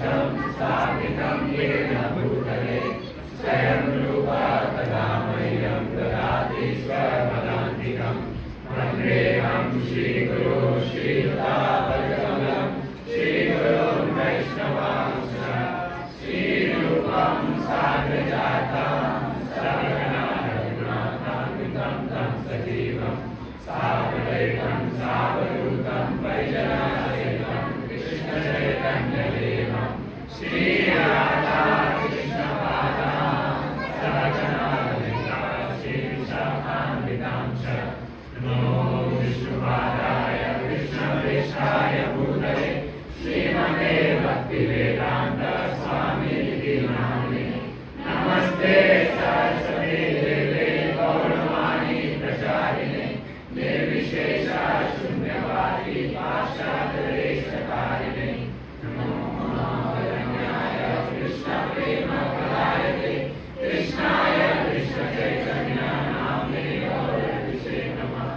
इष्टं स्थापितं येन भूतले स्वयं रूपा तदा मह्यं ददाति स्वपदान्तिकं वन्देऽहं श्रीगुरो श्रीयुतापदकमलं श्रीगुरों वैष्णवांश्च श्रीरूपं साग्रजातं सहगणा रघुनाथान्वितं तं सजीवं सावधैतं सावधूतं वैजनासहितं कृष्णचैतन्यदेवं श्रीराधा कृष्णपादां सहगणा ललिता श्रीविशाखान्वितां च नमो विष्णुपादाय कृष्णप्रेष्ठाय भूतले श्रीमते भक्तिवेदान्त स्वामिनिधि नामिने नमस्ते सरस्वती देवे गौरवाणी प्रचारिणे निर्विशेषा शून्यवादी पाश्चात्यदेशकारिणे नमो महावरण्याय कृष्णप्रेमप्रदायते कृष्णाय कृष्णचैतन्य नाम्ने गौरविषे नमः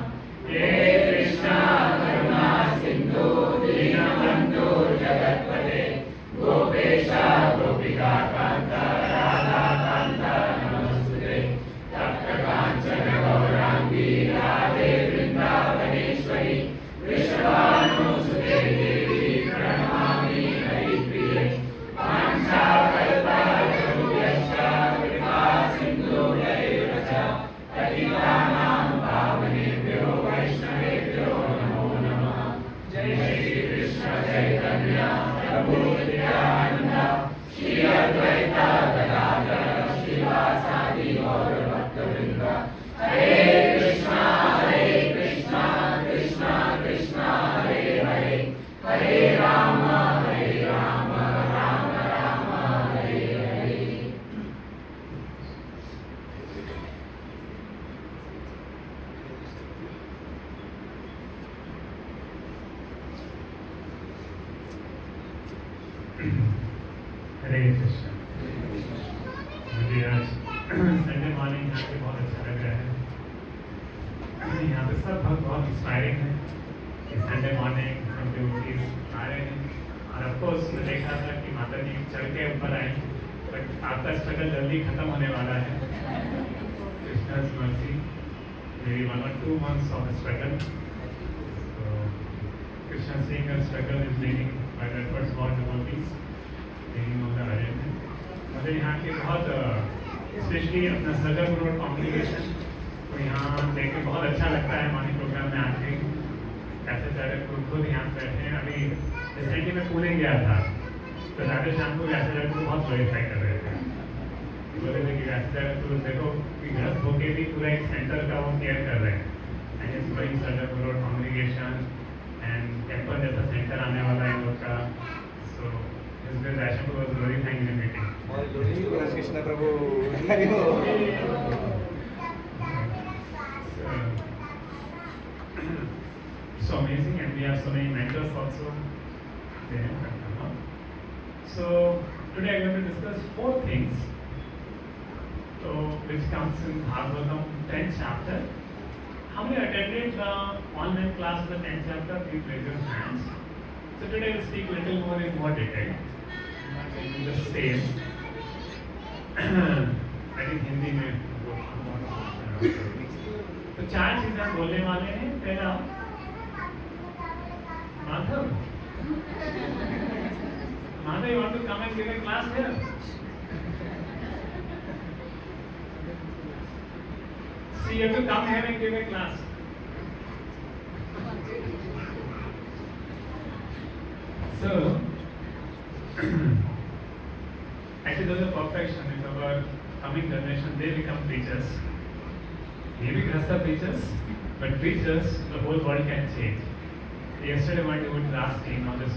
हे कृष्णा करुणा सिन्धु दीनबन्धु जगत्पते गोपेशा गोपिका कान्त राधा कान्त नमस्ते तप्त काञ्चन गौराङ्गी राधे वृन्दावनेश्वरी वृषभानुसुते देवी प्रणमामि हरिप्रिये वाञ्छाकल्पतरुभ्यश्च कृपा सिन्धुभ्यैव च पतितानां पावनेभ्यो वैष्णवेभ्यो नमो नमः जय श्री कृष्ण चैतन्य प्रभु नित्यानन्द श्री अद्वैत गदाधर श्रीवासादि गौरभक्तवृन्द हरे कृष्णा कृष्णा कृष्णा हरे हरे हरे राम राम राम हरे हरे हरे कृष्ण। मुझे आज संडे मॉर्निंग यहाँ पे बहुत अच्छा लग रहा है। यहाँ पे सब बहुत इंस्पायरिंग है। संडे मॉर्निंग सब डिवोटीज आ रहे हैं और ऑफकोर्स मैं देखा था कि माता जी चढ़ के ऊपर आए, बट आपका स्ट्रगल जल्दी खत्म होने वाला है। कृष्णा's mercy, maybe 1 or 2 months of a struggle. So Krishna seeing our struggle is leading by the efforts of all devotees. मुझे यहाँ के बहुत स्पेशली अपना सदर रोड कॉम्प्लिकेशन तो यहाँ देख के बहुत अच्छा लगता है। मॉर्निंग प्रोग्राम में आके ऐसे सारे खुद यहाँ बैठे हैं। अभी रिसेंटली मैं पुणे गया था तो राधे श्याम को ऐसे को बहुत ग्लोरीफाई कर रहे थे। बोले थे कि ऐसे तो देखो कि ग्रस्त होके भी पूरा एक सेंटर का वो केयर कर रहे हैं एंड इट्स गोइंग सदर रोड कॉम्प्लिकेशन एंड टेम्पल जैसा सेंटर आने वाला है लोग का। सो His Asham was glorifying in the meeting. Krishna Prabhu. So amazing, and we have so many mentors also there. So today I'm going to discuss 4 things, so which comes in Bhagavatam 10th chapter. How many attended the online class of the 10th chapter? Please raise your hands. So today we'll speak a little more in more detail. The same. I think Hindi में तो 4 चीजें हम बोलने वाले हैं। पहला Madhav, you want to come and give a class here? See, you have to come here and give a class. So actually there's a perfection. If our coming generation, they become preachers. Maybe Grasta preachers, but preachers, the whole world can change. Yesterday one dude was asking, now this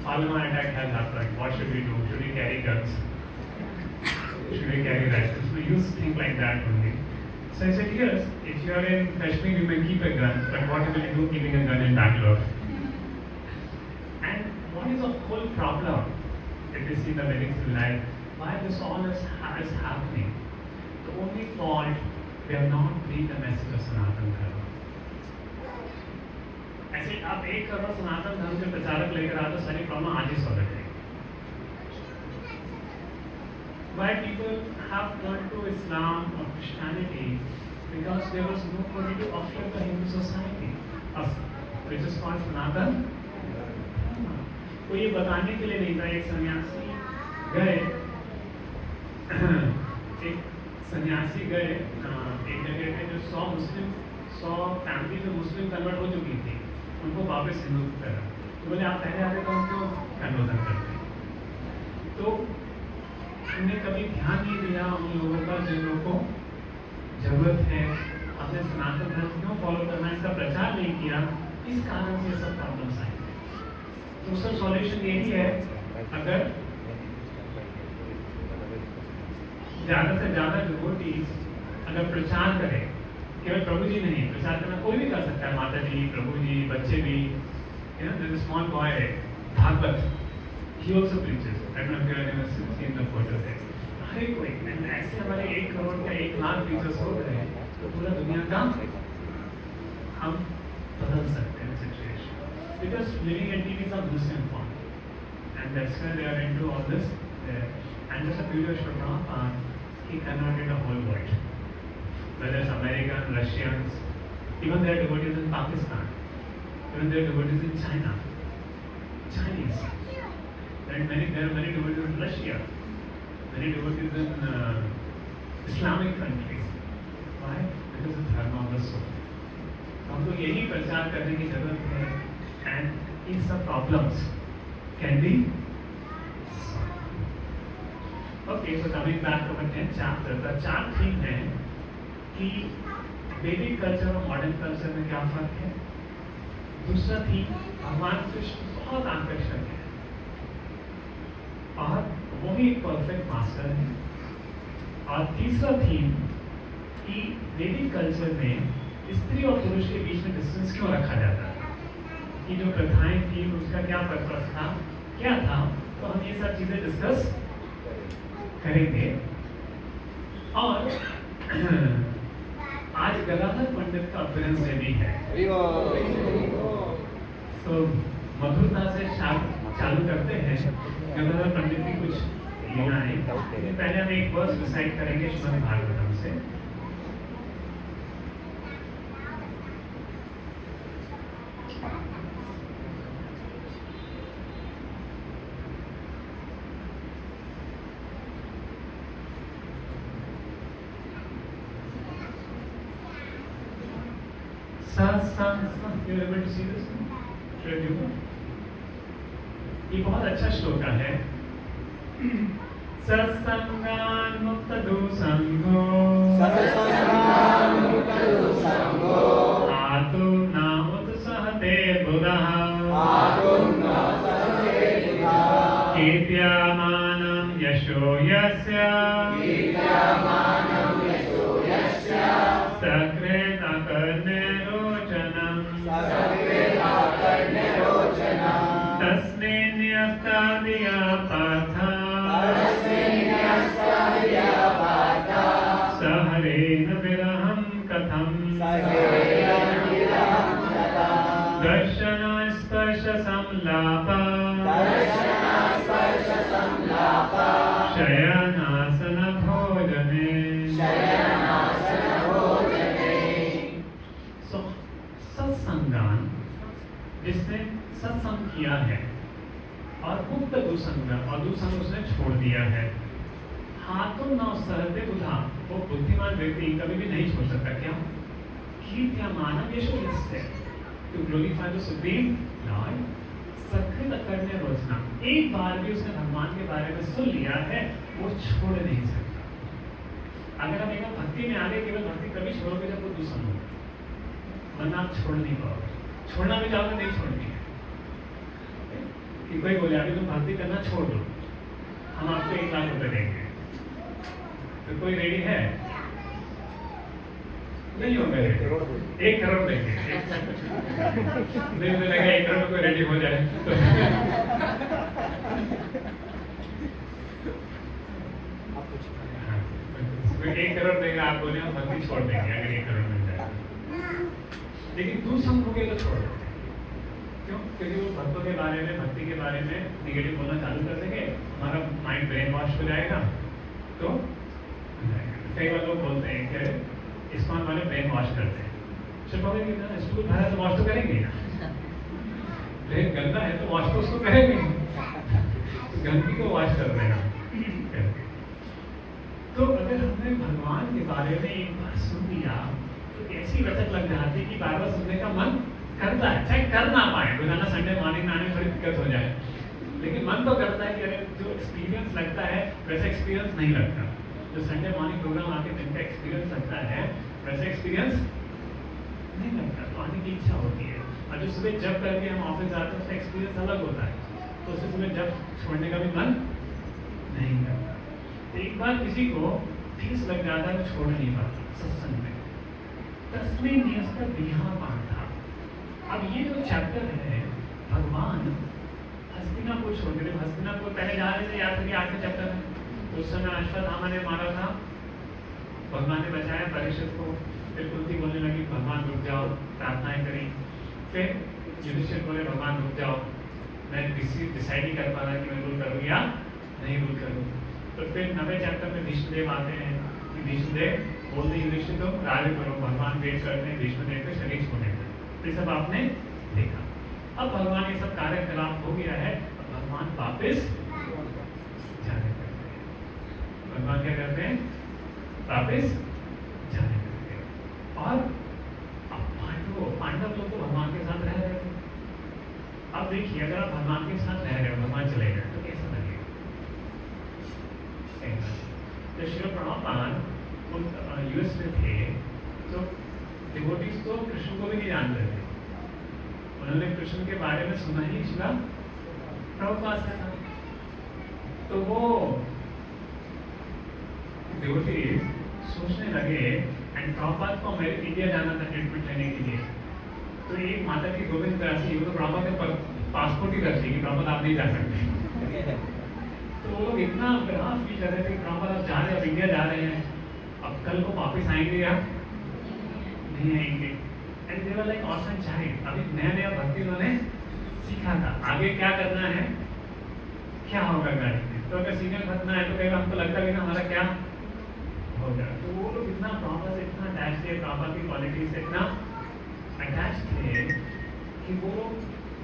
Falun attack has happened. What should we do? Should we carry guns? Should we carry rifles? We used to think like that only. So I said, yes, if you are in Kashmir, you may keep a gun, but what will you do keeping a gun in Bangalore? And what is the whole problem? If you see the lyrics in life, why this all is happening? The only fault, we have not read the message of Sanatana Dharma. ऐसे आप 1 करोड़ सनातन धर्म के प्रचारक लेकर आते, सारी problem आज ही solve करेंगे। why people have turned to Islam or Christianity, because there was nobody to offer the Hindu society, which is called Sanatan. कोई ये बताने के लिए नहीं था। एक सन्यासी गए एक जगह पे जो 100 फैमिली जो मुस्लिम कन्वर्ट हो चुकी थी, उनको वापस हिंदू करा। तो बोले आप पहले आते तो उनको कन्वर्जन करते। तो उन्हें कभी ध्यान नहीं दिया उन लोगों का जिन लोगों को जरूरत है अपने सनातन धर्म क्यों फॉलो करना, इसका प्रचार नहीं किया। इस कारण से सब प्रॉब्लम्स आए। तो उसका सॉल्यूशन यही है, अगर ज़्यादा से ज़्यादा डिवोटीज अगर प्रचार करें, केवल प्रभु जी नहीं, प्रचार करना कोई भी कर सकता है, माता जी, प्रभु जी, बच्चे भी। Small boy Bhagwat, he also preaches. I don't know if you have seen the photos there. हर कोई ऐसे हमारे 1 करोड़ का 1 लाख टीचर्स हो गए तो पूरा दुनिया का हम बदल सकते हैं situation. Because living entities are misinformed, and that's why they are into all this. And there's a video of Prabhupada, he converted the whole world. Whether it's American, Russians, even there are devotees in Pakistan, even there are devotees in China, Chinese. There are many devotees in Russia, many devotees in Islamic countries. Why? Because of dharma of the soul. हमको यही प्रचार करने की जरूरत है, and इन सब problems can be solved. Okay, so coming back to our 10th chapter, the 4 theme है कि वैदिक कल्चर और मॉडर्न कल्चर में क्या फर्क है। दूसरा थीम भगवान कृष्ण बहुत आकर्षक है और वो भी एक परफेक्ट मास्टर है। और तीसरा थीम कि वैदिक कल्चर में स्त्री और पुरुष के बीच में डिस्टेंस क्यों रखा जाता है, कि जो प्रथाएं थी उसका क्या पर्पस था, क्या था। तो हम ये सब चीजें डिस्कस करेंगे। और आज गदाधर पंडित का अपीयरेंस डे भी है, तो मधुरता से चालू करते हैं। गदाधर पंडित की कुछ लीलाएं। पहले हम एक वर्स रिसाइट करेंगे श्रीमद् भागवतम से। ये बहुत अच्छा श्लोक है। सत्संगान मुक्त दोषंगो आतु नामुत सहते बुधः कीर्त्यामानं यशो यस्य सकृत कर्णे रोचनम् तस्मिन् न्यस्तादिया पार्थ सहरेण विरहं कथम् दर्शन स्पर्श संलाप शयनासन भोजने। सत्संगान, जिसने सत्संग किया है और मुक्त दुसंग और दुसंग उसने छोड़ दिया है। हाथों न सहते बुधा, वो बुद्धिमान व्यक्ति कभी भी नहीं छोड़ सकता। क्या कीर्त्या मानव यशो यस्य, to glorify the supreme lord, सकृत करने रोचना। एक बार भी उसने भगवान के बारे में सुन लिया है, वो छोड़ नहीं सकता। अगर हम एक भक्ति में आगे, केवल भक्ति कभी छोड़ोगे जब वो दुसंग हो, वरना आप छोड़ नहीं पाओगे। छोड़ना भी चाहोगे नहीं छोड़नी है। कि कोई बोले अभी तुम भक्ति करना छोड़ दो, हम आपको 1 लाख रुपए देंगे, तो कोई रेडी है? नहीं होगा रेडी। 1 करोड़ देंगे। नहीं मुझे लगा 1 करोड़ में कोई रेडी हो जाए तो 1 करोड़ देगा, आप बोले हम भक्ति छोड़ देंगे अगर 1 करोड़ मिल जाए। लेकिन दूसंग हो गए तो छोड़ दो। क्यों? क्योंकि वो भक्तों के बारे में, भक्ति के बारे में निगेटिव बोलना चालू कर देंगे, हमारा माइंड ब्रेन वॉश हो जाएगा तो कई बार लोग बोलते हैं कि इस्कॉन वाले ब्रेन वॉश करते हैं। शिव बाबा जी ना स्कूल भरा है तो वॉश तो करेंगे ना, ब्रेन गंदा है तो वॉश तो उसको करेंगे, गंदगी को वॉश कर रहे हैं। तो अगर हमने भगवान के बारे में एक बार सुन लिया तो ऐसी लचक लग जाती है कि बार बार सुनने का मन करता है, चाहे कर ना पाए, रोजाना संडे मॉर्निंग में आने में थोड़ी दिक्कत हो जाए, लेकिन मन तो करता है कि अरे जो एक्सपीरियंस लगता है वैसा एक्सपीरियंस नहीं लगता। जो संडे मॉर्निंग प्रोग्राम आके दिन का एक्सपीरियंस लगता है वैसा एक्सपीरियंस नहीं लगता, तो आने की इच्छा होती है। और जो सुबह जब करके हम ऑफिस जाते हैं उसका एक्सपीरियंस अलग होता है, तो उससे सुबह जब छोड़ने का भी मन नहीं करता। एक बार किसी को ठेस लग जाता है तो छोड़ नहीं पाता। सत्संग में 10वें नियस का 20वां पाठ था। अब ये जो चैप्टर है भगवान हस्तिनापुर छोड़ के, हस्तिनापुर पहले जा रहे थे, याद करिए 8वें चैप्टर में, तो उस समय अश्वत्थामा ने मारा था, भगवान ने बचाया परीक्षित को। फिर कुंती बोलने लगी भगवान रुक जाओ, प्रार्थनाएं करी। फिर युधिष्ठिर बोले भगवान रुक जाओ, मैं डिसाइड नहीं कर पा रहा कि मैं रूल करूँ या नहीं रूल करूँ। तो फिर 9वें चैप्टर में भीष्मदेव आते हैं कि भीष्मदेव बोलते युधिष्ठिर तो राज्य करो, भगवान वेट करते हैं भीष्मदेव के शरीर छोड़ने में। तो सब आपने देखा। अब भगवान ये सब कार्यकलाप हो गया है, अब भगवान वापस जाने करते हैं। भगवान क्या करते हैं? वापस जाने करते हैं। और अब पांडव लोग तो भगवान के साथ रह रहे थे। अब देखिए अगर आप भगवान के साथ रह रहे हो, भगवान चले गए तो कैसा लगेगा? तो श्री प्रभुपाद यूएस में थे तो डिवोटीज तो कृष्ण को भी नहीं जानते थे, उन्होंने कृष्ण के बारे में सुना ही श्री प्रभुपाद से था। तो वो डिवोटीज सोचने लगे एंड प्रभुपाद को इंडिया जाना था ट्रीटमेंट लेने के लिए। तो एक माता की गोविंद दासी तो प्रभुपाद के पासपोर्ट ही कर दी कि प्रभुपाद आप नहीं जा सकते। तो वो लोग इतना ग्राह फील कर रहे थे कि प्रभुपाद आप जा रहे हैं, अब इंडिया जा रहे हैं, अब कल को वापस आएंगे या नहीं आएंगे। And they were like orphan child, अभी नया नया भक्ति उन्होंने सीखा था, आगे क्या करना है, क्या होगा गाड़ी में। तो अगर सीनियर भक्तना है तो कहीं हमको लगता है ना हमारा क्या होगा। तो वो लोग इतना प्रभुपाद से इतना अटैच थे, प्रभुपाद की क्वालिटी से इतना अटैच थे कि वो लोग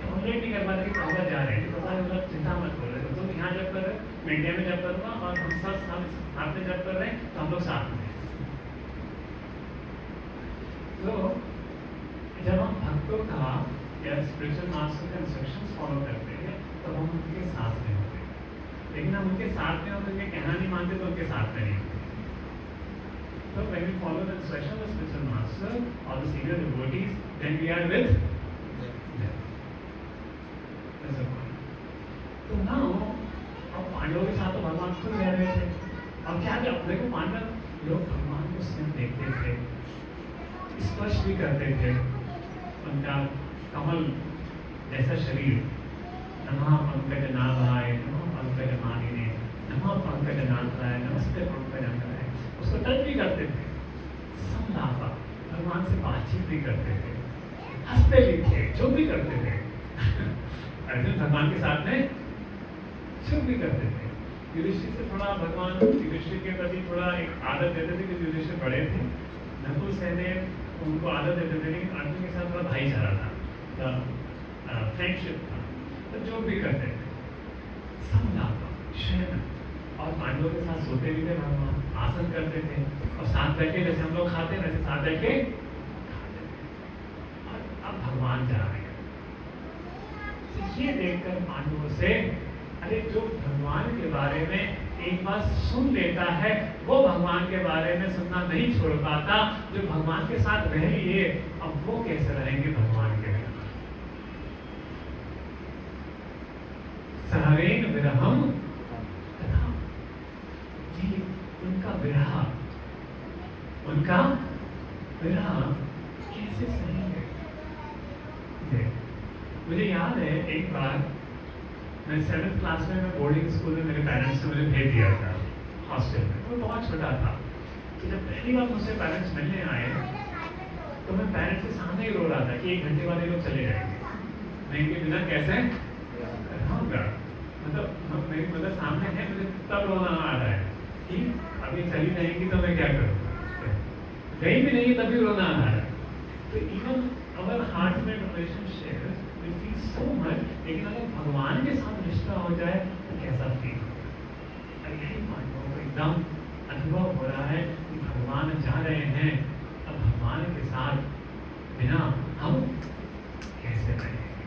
टॉलरेट नहीं कर पाते कि प्रभुपाद जा रहे हैं। तो प्रभुपाद चिंता मत कर रहे, तुम यहाँ जब कर रहे, मैं इंडिया में जब करूँगा और हम सब साथ में जब कर रहे हैं तो हम लोग साथ में। तो जब हम भक्तों का या स्पिरिचुअल मास्टर का इंस्ट्रक्शंस फॉलो करते हैं तो हम उनके साथ में होते हैं, लेकिन हम उनके साथ में होते उनके कहना नहीं मानते तो उनके साथ में नहीं होते। So when we follow the instruction of the spiritual master or the senior devotees, then we are with them. That's the point. तो now अब पांडवों के साथ तो भगवान खुद रह रहे थे। अब क्या देखो पांडव लोग भगवान को स्वयं देखते थे, स्पर्श भी करते थे, उनका कमल जैसा शरीर, नमः पंकज नाभाय, नमः पंकज मालिने, नमः पंकज नाथाय, नमस्ते पंकज अंतराय, उसको टच भी करते थे, समलापा, भगवान से बातचीत भी करते थे, हंसते भी थे, जो भी करते थे। अर्जुन भगवान के साथ में चुप भी करते थे। युधिष्ठिर से थोड़ा भगवान युधिष्ठिर के प्रति थोड़ा एक आदत देते थे क्योंकि युधिष्ठिर बड़े थे, नकुल सहदेव उनको आदत देते थे, लेकिन अर्जुन के साथ थोड़ा भाईचारा था, फ्रेंडशिप था, तो जो भी करते थे, समलापा, शयन, और पांडवों के साथ सोते भी थे भगवान, आसन करते थे और साथ बैठे जैसे हम लोग खाते हैं वैसे साथ बैठ के खाते थे। और अब भगवान जा रहे हैं, तो ये देखकर पांडवों से अरे जो भगवान के बारे में एक बार सुन लेता है वो भगवान के बारे में सुनना नहीं छोड़ पाता, जो भगवान के साथ रह लिए अब वो कैसे रहेंगे भगवान के बिना। सहरेन विरहम कथा, जी उनका विरह कैसे सहेंगे। मुझे याद है एक बार मैं 7th क्लास में मैं बोर्डिंग स्कूल में मेरे पेरेंट्स ने मुझे भेज दिया था हॉस्टल में, वो बहुत छोटा था। तो जब पहली बार मुझसे पेरेंट्स मिलने आए तो मैं पेरेंट्स के सामने ही रो रहा था कि 1 घंटे बाद ये लोग चले जाएंगे, मैं इनके बिना कैसे रहूँगा। मतलब मेरी मदर सामने है, मुझे तब रोना आ रहा है कि अभी चली जाएंगी तो मैं क्या करूँ, कहीं भी नहीं तभी रोना आ रहा है। तो इवन अवर हार्ट में relationship will feel so much, लेकिन अगर भगवान के साथ रिश्ता हो जाए तो कैसा फील होगा। यही पांडवों को एकदम अनुभव हो रहा है कि भगवान जा रहे हैं, अब भगवान के साथ बिना हम कैसे रहेंगे।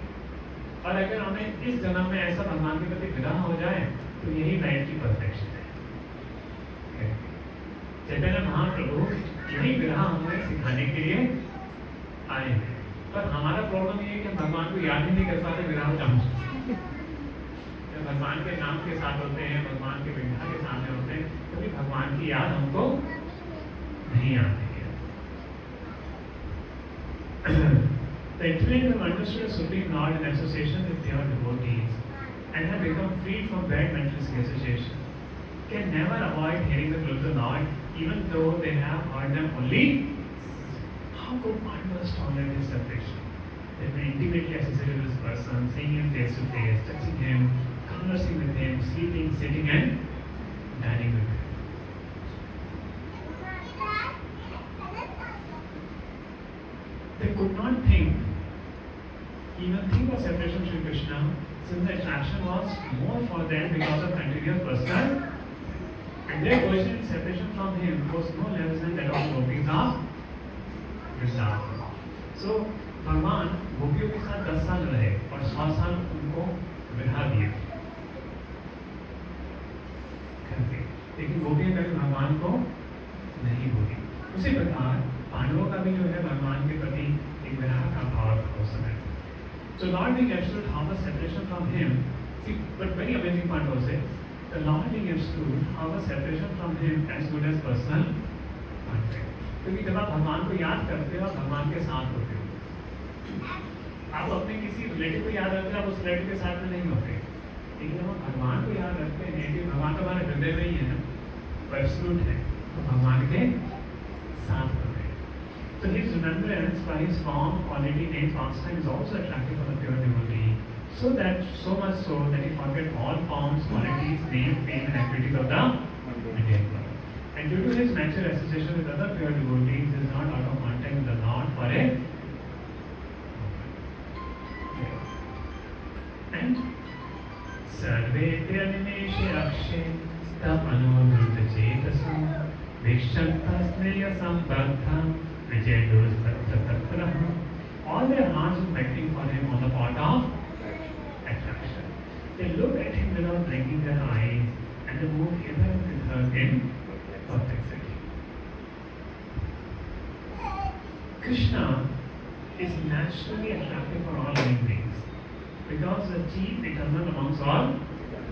और अगर हमें इस जन्म में ऐसा भगवान के प्रति विरह हो जाए तो यही लाइफ की परफेक्शन है। चैतन्य महाप्रभु यही विरह हमें सिखाने के लिए आए हैं। पर हमारा प्रॉब्लम ये है कि भगवान को याद ही नहीं कर पाते विरह जाऊं। जब भगवान के नाम के साथ होते हैं, भगवान के विरह के सामने होते हैं, कभी भगवान की याद हमको नहीं आती है। The intellect have understood a supreme Lord in association with pure devotees and have become freed from bad mental association can never avoid hearing the closer Lord even though they have heard them only. How could Pandavas tolerate his separation? They were intimately associated with this person, seeing him face to face, touching him, conversing with him, sleeping, sitting and dining with him. They could not even think of separation from Krishna, since the attraction was more for them because of continuous personal, and their position in separation from him was no less than that of gopis of Vrindavan. So, भगवान गोपियों के साथ 10 साल रहे और 100 साल उनको बिठा दिए, लेकिन गोपियां कभी भगवान को नहीं बोली। उसी प्रकार पांडवों का भी जो है भगवान के प्रति एक विरह का भाव था उस समय। So Lord being absolute, how was separation from him? See, but very amazing part was it. The Lord being absolute, how was separation from him as good as personal contact? क्योंकि जब आप भगवान को याद करते हो, भगवान के साथ होते हो। आप अपने किसी रिलेटिव को याद रखते हो, आप उस रिलेटिव के साथ में नहीं होते। लेकिन हम भगवान को याद रखते हैं कि भगवान तो हमारे हृदय में ही है ना, वो एब्सोल्यूट है, तो भगवान के साथ होते हैं। So his remembrance by his form, quality, name, pastime is also attractive for the pure devotee, so much so that he forget all forms, qualities, name, fame, and activities of the material world. And due to his natural association with other pure devotees, he is not out of contact with the Lord for a and survey निमेषे Akshay तपनोरुद्ध चेतसं विक्षन्तस्नेह संबद्धं all their hearts were beating for him on the part of attraction. They look at him without blinking their eyes, and they move hither and thither in perplexity. Krishna is naturally attractive for all living beings because the chief eternal amongst all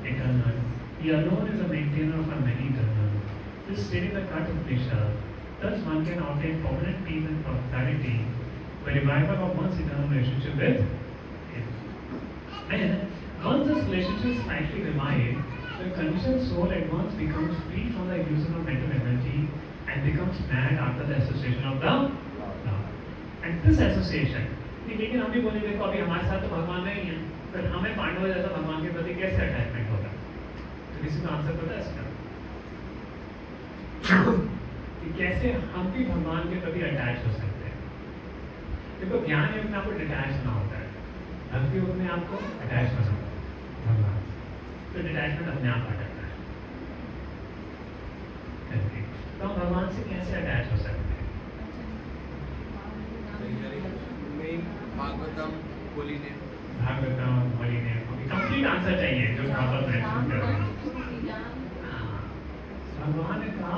eternal. He alone is the maintainer of our many eternal. This stating the cut of nature. Thus one can obtain permanent peace and prosperity by revival of one's eternal relationship with him. And once this relationship is slightly revived, the conditioned soul at once becomes free from the illusion of mental energy and becomes mad after the association of the Lord. And this association, लेकिन हम भी बोले देखो अभी हमारे साथ तो भगवान नहीं है, फिर हमें पांडवों जैसा भगवान के प्रति कैसे अटैचमेंट होगा? तो किसी को आंसर पता है इसका? कि कैसे हम भी भगवान के प्रति अटैच हो सकते हैं? देखो ज्ञान योग में आपको डिटैच ना होता है, भक्ति योग में आपको अटैच होना होता है भगवान से, तो डिटैचमेंट अपने आप हटता है। तो हम भगवान से कैसे अटैच हो सकते हैं? भागवतम बोली ने कंप्लीट आंसर चाहिए जो प्रॉपर मेंशन कर रहे हैं। भगवान का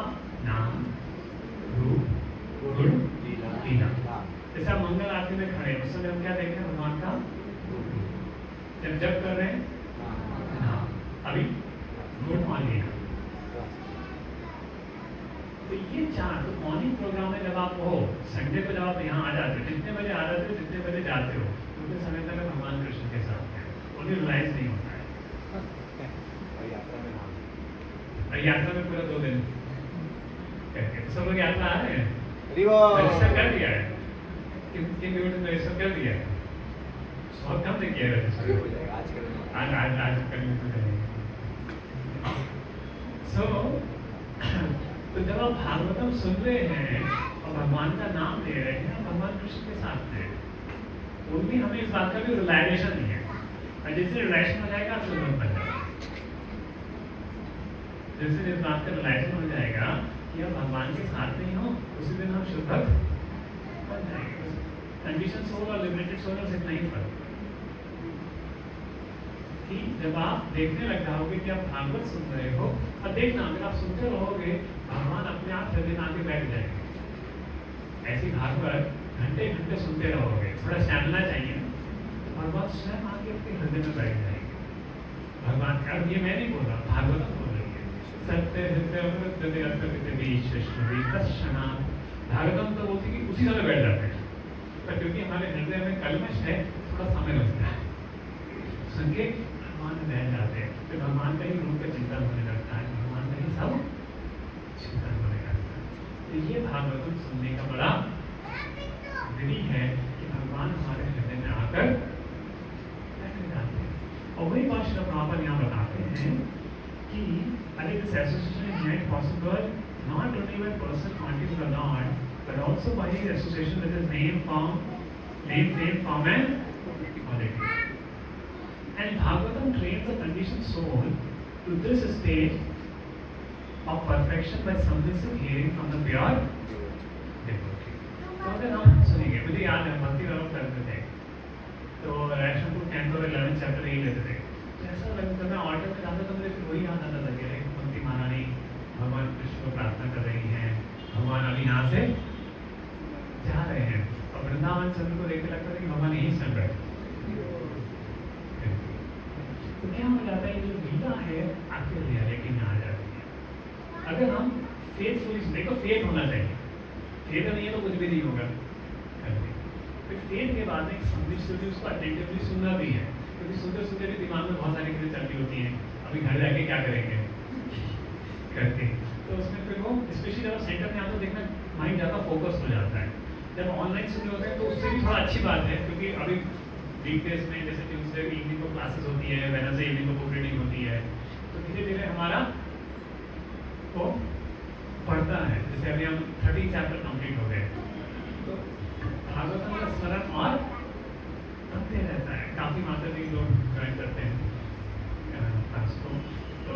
नाम, रूप, गुण, लीला। जैसे आप मंगल आरती में खड़े हैं, उस समय हम क्या देख रहे हैं? भगवान का जब जब कर रहे हैं नाम, अभी गुण और लीला। तो ये चार तो मॉर्निंग प्रोग्राम में जब आप हो, संडे को जब आप यहाँ आ जाते हो, जितने बजे आ जाते हो, जितने बजे जाते हो, उतने समय तक भगवान कृष्ण के साथ हैं, उन्हें रियलाइज नहीं होता है। और यात्रा में पूरा 2 दिन तो सब लोग यात्रा आ रहे हैं, रजिस्टर कर दिया है, किन ड्यूटी में रजिस्टर कर दिया है, बहुत कम से किया रजिस्टर, आज कल तो करेंगे। So जब आप भागवतम सुन रहे हैं और भगवान का नाम ले रहे हैं, भगवान कृष्ण के साथ हैं, उनमें हमें इस बात का भी रियलाइजेशन नहीं है। और जैसे रियलाइजेशन हो जाएगा, आप सुगम बन जाएगा। जैसे इस बात का रियलाइजेशन हो जाएगा कि आप भगवान के साथ नहीं हो, उसी दिन हम शुद्ध भक्त बन जाएंगे। कंडीशन सोल और लिबरेटेड सोल में इतना ही फर्क कि जब आप देखने लग जाओगे कि आप भागवत सुन रहे हो, और देखना अगर आप सुनते रहोगे, भगवान अपने आप हृदय में आके बैठ जाएंगे। ऐसी भागवत घंटे घंटे सुनते रहोगे, थोड़ा स्टैमिना चाहिए, तो भगवान स्वयं आके अपने हृदय में बैठ जाएंगे। भगवान का, ये मैं नहीं बोल रहा, भागवत बोल रही है। सत्य भागवतम तो बोलती कि उसी समय बैठ जाते हैं, पर क्योंकि हमारे हृदय में कलमश है, थोड़ा समय लगता है। सुन के भगवान में बैठ जाते हैं, फिर भगवान का ही रूप का चिंतन होने लगता है, भगवान का ही सब चिंतन होने लगता है। तो ये भागवतम सुनने का बड़ा विधि है कि भगवान हमारे हृदय में आकर बैठ जाते हैं। और वही बात श्री प्रभुपाद यहाँ बताते हैं कि अरे this association is made possible not only by person wanting the Lord, but also by his association with his name, form, and quality. And Bhagavatam trains the conditioned soul to this stage of perfection by submissive hearing from the pure devotee. तो अगर हम सुनेंगे, मुझे याद है भक्ति राम करते थे, तो रायशंपुर 10th और 11th चैप्टर यही लेते थे। तो ऐसा लगता था मैं ऑर्डर में जाता तो मुझे फिर वही याद आता था कि अरे कुंती महारानी भगवान कृष्ण को प्रार्थना कर रही हैं, भगवान अभी यहाँ से जा रहे हैं, और वृंदावन चंद्र को देखकर लगता था कि भगवान यहीं चल रहे हैं। तो क्या हो जाता है, जो गीता है आपके रियलिटी में आ जाती है। अगर हम फेथफुली देखो, फेथ होना चाहिए, फेथ नहीं है तो कुछ भी नहीं होगा। फिर फेथ के बाद में समझी उसको अटेंटिवली सुनना भी है, क्योंकि सुनते सुनते भी दिमाग में बहुत सारी चीजें चल रही होती हैं, अभी घर जाके क्या करेंगे करते हैं। तो उसमें फिर वो स्पेशली जब सेंटर में आता देखना माइंड ज़्यादा फोकस हो जाता है। जब ऑनलाइन सुन रहे होते हैं तो उससे भी थोड़ा अच्छी बात है, क्योंकि अभी वीकडेज में जैसे ट्यूसडे इवनिंग को क्लासेस होती है, वेडनेसडे इवनिंग को बुक रीडिंग होती है, तो धीरे धीरे हमारा वो पढ़ता है। जैसे अभी हम 30 चैप्टर कंप्लीट हो गए, तो भागवतम का स्मरण और बनते रहता है। काफ़ी माता जी लोग ज्वाइन करते हैं क्लास को, तो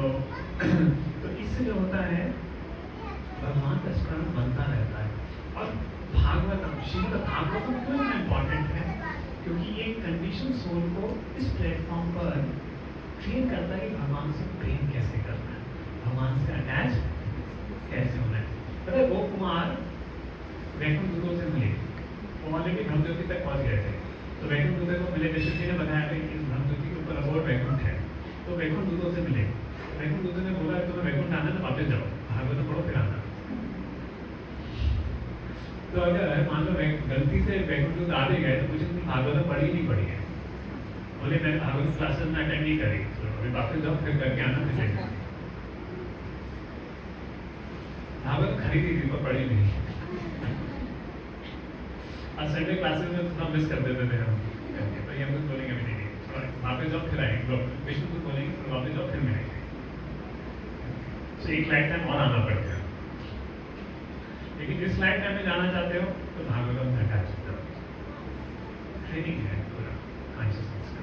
इससे जो होता है भगवान का स्मरण बनता रहता है। और भागवतम, श्रीमद् भागवतम क्यों इतना इम्पॉर्टेंट है, क्योंकि ये कंडीशन सोल को इस प्लेटफॉर्म पर ट्रेन करता है कि भगवान से प्रेम कैसे करना है, भगवान से अटैच कैसे होना है। पता है वो कुमार वैकुंठ दूतों से मिले, वो ऑलरेडी ब्रह्मज्योति तक पहुंच गए थे, तो वैकुंठ दूतों को मिले, जैसे जी ने बताया था कि ब्रह्मज्योति के ऊपर अबोर वैकुंठ है, तो वैकुंठ दूतों से मिले। वैकुंठ दूतों ने बोला तुम्हें वैकुंठ आना तो वापस जाओ, भागवत पढ़ो फिर आना। तो अगर मान लो गलती से वैकुंठ दूत आ भी गए तो मुझे भागवत पढ़ी नहीं पड़ी है, बोले मैंने भागवत क्लासेस में अटेंड नहीं करी, तो अभी वापस जाओ फिर करके आना, फिर देखो। भागवत खरीदी थी पर पढ़ी नहीं। और संडे क्लासेस में थोड़ा मिस कर देते थे हम, तो ये हम कुछ बोलेंगे भी नहीं, थोड़ा वापस जाओ फिर आएंगे, विष्णु कुछ बोलेंगे फिर वापस जाओ फिर मिलेंगे। तो एक लाइफ टाइम और आना पड़ता है, लेकिन जिस लाइफ टाइम में जाना चाहते हो तो भागवतम में अटैच हो जाओ। ट्रेनिंग है पूरा कॉन्शियसनेस का।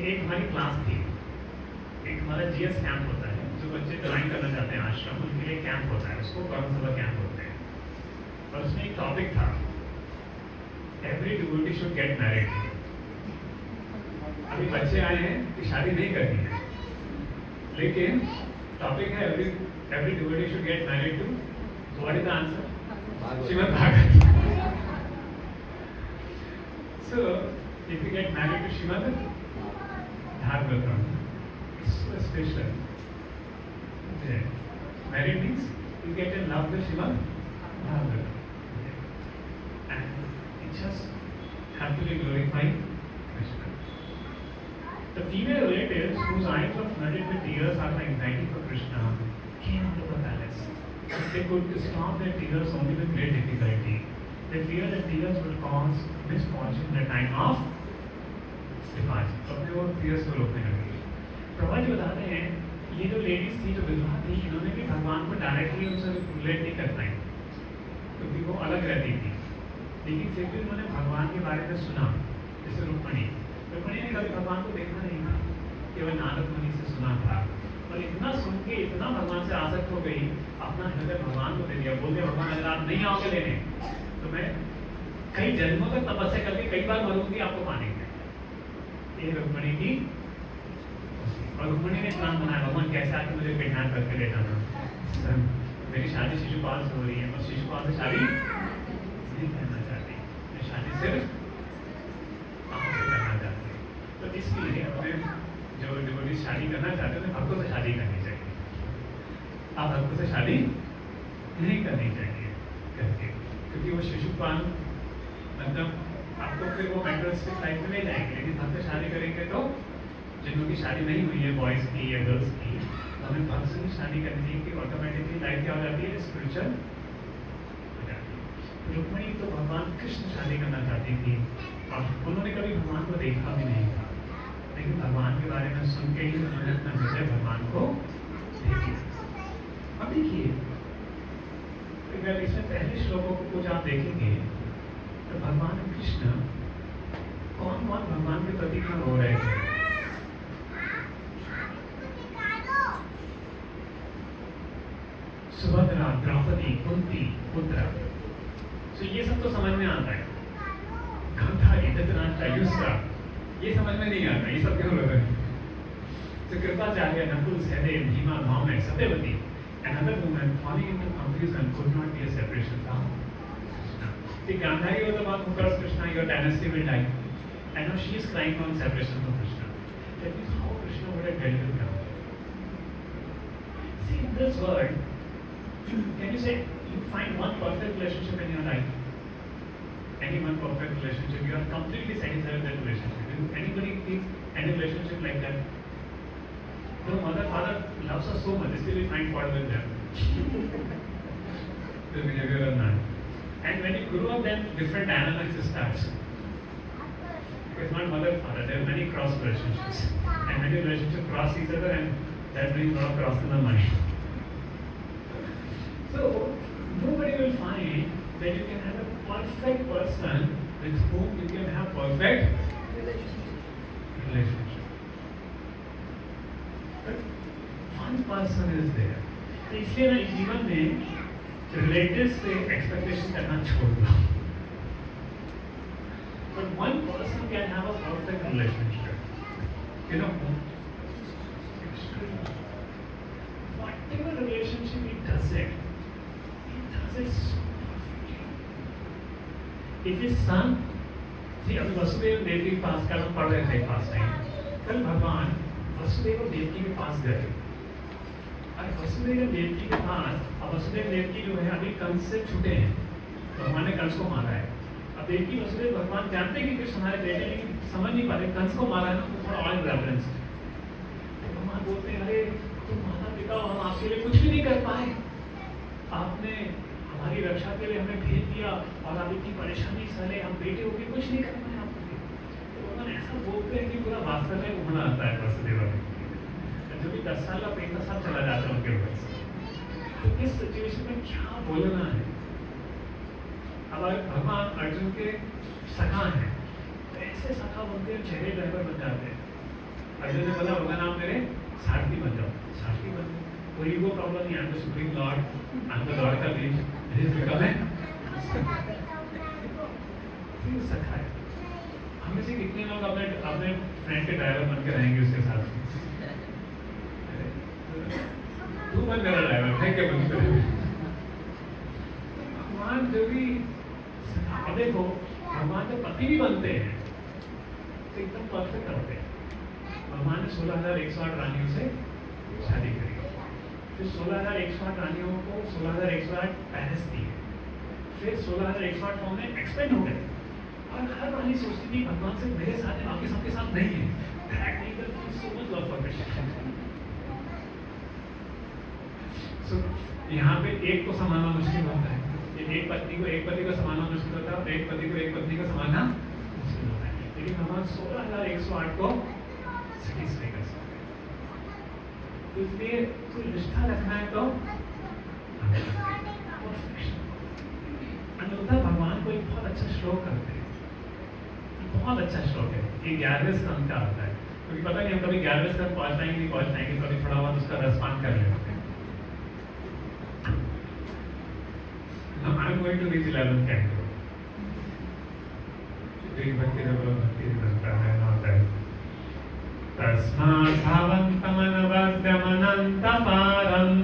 एक हमारी क्लास थी, एक हमारा जीएस कैंप होता है, जो बच्चे ड्राइंग करना चाहते हैं आश्रम, उनके लिए कैंप होता है, उसको कौन सा कैंप होते हैं। और उसमें एक टॉपिक था, every devotee should get married. अभी बच्चे आए हैं कि शादी नहीं करनी है, लेकिन टॉपिक है every devotee should get married too, what is the answer? Shrimad Bhagavat. So if you get married to Srimad Bhagavatam, it's so special. Okay. Married means you get in love with Srimad Bhagavatam, and it just have to be glorifying Krishna. The female relatives whose eyes were flooded with tears out of anxiety for Krishna came into the palace. They could stop their tears only with great difficulty. They feared that tears would cause misfortune in a time of 5 अपने वो tears को रोकने लगी। प्रभा जी बताते हैं ये जो ladies थी, जो विधवा थी, इन्होंने भी भगवान को डायरेक्टली उनसे रिलेट नहीं कर पाई क्योंकि वो अलग रहती थी, लेकिन फिर भी उन्होंने भगवान के बारे में सुना। जैसे रुक्मणी ने कभी भगवान को देखा नहीं था, केवल नारद मुनि से सुना था, और इतना सुन के इतना भगवान से आसक्त हो गई, अपना हृदय भगवान को दे दिया। बोलते भगवान अगर आप नहीं आओगे लेने तो मैं कई जन्मों तक तपस्या करके कई बार मरूंगी आपको पाने के। ये रुक्मणी की, और रुक्मणी ने प्लान बनाया भगवान कैसे आके मुझे किडनैप करके ले जाना। मेरी शादी शिशुपाल से हो रही है, मैं शिशुपाल से शादी नहीं करना चाहती, मैं शादी सिर्फ आपसे करना चाहती हूँ। तो इसलिए हमें जो डिवोटी शादी करना चाहते हैं भक्तों से शादी करनी चाहिए। आप भक्तों से शादी नहीं करनी चाहिए करके, क्योंकि वो शिशुपाल मतलब आपको फिर वो मेंटलिस्टिक लाइफ में ले जाएंगे। लेकिन भक्त से शादी करेंगे तो जिनों की शादी नहीं हुई है, बॉयज़ की या गर्ल्स की, तो हमें भक्त से शादी करनी चाहिए कि ऑटोमेटिकली लाइफ क्या हो जाती है, स्पिरिचुअल हो जाती है। रुक्मणी तो भगवान कृष्ण शादी करना चाहती थी और उन्होंने कभी भगवान को देखा भी नहीं था, लेकिन भगवान के बारे में सुन के ही उन्होंने अपना हृदय भगवान को दे दिया। अब देखिए अगर इसमें पहले श्लोकों को कुछ आप देखेंगे तो भगवान कृष्ण कौन कौन भगवान के प्रति हो रहे थे। सुभद्रा, द्रौपदी, कुंती, पुत्र, तो ये सब तो समझ में आता है। गांधारी, धृतराष्ट्र, युधिष्ठिर, ये समझ में नहीं आता, ये सब क्यों लग रहे हैं। तो कृपाचार्य, नकुल, सहदेव, भीमा, भाव, Satyavati, another woman falling into confusion could not be a separation from Krishna. See, Gandhari was the one who cursed Krishna, your dynasty will die, and now she is crying on separation from Krishna. That is how Krishna would have dealt with Gandhari. See, in this world, can you say you find one perfect relationship in your life? Any one perfect relationship, you are completely satisfied with that relationship. If anybody thinks any relationship like that, the mother, father loves us so much, still we find fault with them. The behavior of man. And when you grow up, then different dynamics starts. Because not mother, father, there are many cross relationships. And many relationships cross each other, and that brings a lot of cross in the mind. So, nobody will find that you can have a perfect person with whom you can have perfect relationship. One person is there. तो इसलिए ना जीवन में relatives से expectation करना छोड़ दो. But one person can have a perfect relationship. You know, whatever relationship he does it so perfectly. If his son, see, अभी वसुदेव देवकी के पास कल हम पढ़ रहे थे पास टाइम, कल भगवान वसुदेव और देवकी के पास गए। और वसुदेव देवकी के पास, अब वसुदेव देवकी जो है अभी कंस से छूटे हैं, भगवान ने कंस को मारा है। अब देवकी वसुदेव भगवान जानते हैं कि कृष्ण हमारे बेटे, लेकिन समझ नहीं पाते कंस को मारा है ना, तो थोड़ा और रेफरेंस। तो भगवान बोलते हैं अरे तुम माता पिता हो, हम आपके लिए कुछ भी नहीं कर पाए, आपने हमारी रक्षा के लिए हमें भेज दिया और आप इतनी परेशानी सहले, हम बेटे होके कुछ नहीं कर पाए आपके लिए। तो भगवान ऐसा बोलते हैं कि पूरा वास्तव में उमड़ा आता है वसुदेव में। जो भी 10 साल का पेट सब चला जाता है उनके ऊपर से। तो इस सिचुएशन में क्या बोलना है। अब भगवान अर्जुन के सखा हैं, तो ऐसे सखा बनते हैं, चेहरे ड्राइवर बन जाते हैं। अर्जुन ने बोला होगा नाम मेरे सारथी बन जाओ, सारथी बन जाओ, कोई ईगो प्रॉब्लम नहीं, I am the supreme Lord, I am the Lord का बीच बिकम है सखा है। हमें से कितने लोग अपने अपने फ्रेंड के ड्राइवर बन के रहेंगे उसके साथ। तू बन मेरा ड्राइवर, मैं क्या बनते भगवान जो भी देखो, भगवान जब पति भी बनते हैं तो एकदम परफेक्ट होते हैं। भगवान ने 16,108 रानियों से शादी करी, फिर 16,108 रानियों को 16,108 पैलेस दिए, फिर 16,108 फॉर्म में एक्सपेंड हो गए, और हर रानी सोचती थी भगवान से मेरे साथ है, बाकी सबके साथ नहीं है। That made her feel so much love for Krishna. So, यहाँ पे एक को संभालना मुश्किल होता है, एक पत्नी को एक पति को संभालना मुश्किल होता है, और एक पति को एक पत्नी को संभालना मुश्किल होता है। लेकिन भगवान 16,108 को सेटिस्फाई कर सकते हैं। तो इसलिए कोई रिश्ता रखना है तो अनुरुद्धा भगवान को एक बहुत अच्छा श्लोक करते हैं, बहुत अच्छा श्लोक है। ये 11वें स्कंद का आता है, क्योंकि पता नहीं हम कभी 11वें स्कंद पहुंच पाएंगे नहीं पहुंच पाएंगे, कभी थोड़ा बहुत उसका रसपान कर लेते हैं। I'm going to reach 11th canto. भक्ति करता है होता है। तस्मात् भवन्तमनवद्यमनन्तपारम्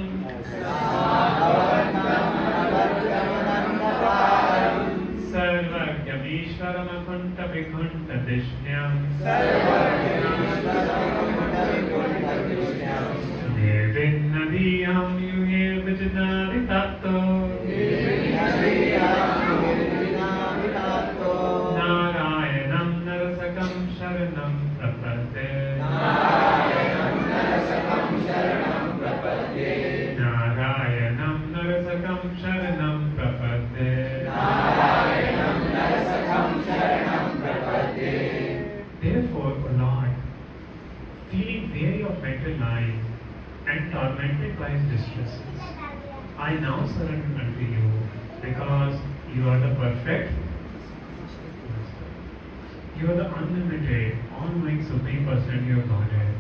सर्वज्ञमीश्वरमकुण्ठविकुण्ठधिष्ण्यम् देवीन्नदीयां युगे विजनादि तत्तो नारायणं नरसकं शरणं प्रपद्ये नारायणं नरसकं शरणं प्रपद्ये Therefore, O Lord, feeling weary of mental life and tormented by his distresses, I now surrender unto you, because you are the perfect Master. You are the unlimited, all-knowing Supreme Personality of Godhead,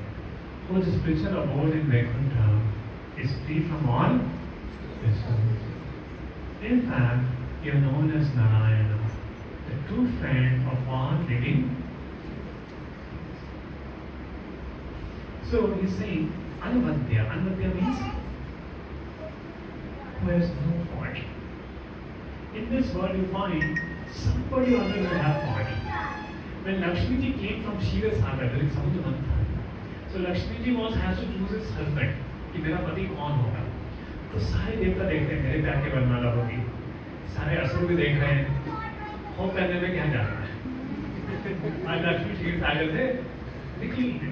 whose spiritual abode in Vaikuntha is free from all disturbance. In fact, you are known as Narayana, the true friend of all living. So he's saying, Anuvadya. Anuvadya means who has no fault. In this world you find somebody or other will have fault. When Lakshmi ji came from Kshirosagar, there is Samudra Manthan. So Lakshmi ji has to choose his husband. कि मेरा पति कौन होगा? तो सारे देवता देख रहे हैं मेरे प्यार के वरमाला होगी, सारे असुर भी देख रहे हैं, हो करने में क्या जाना है। आज लक्ष्मी क्षीरसागर से निकली है,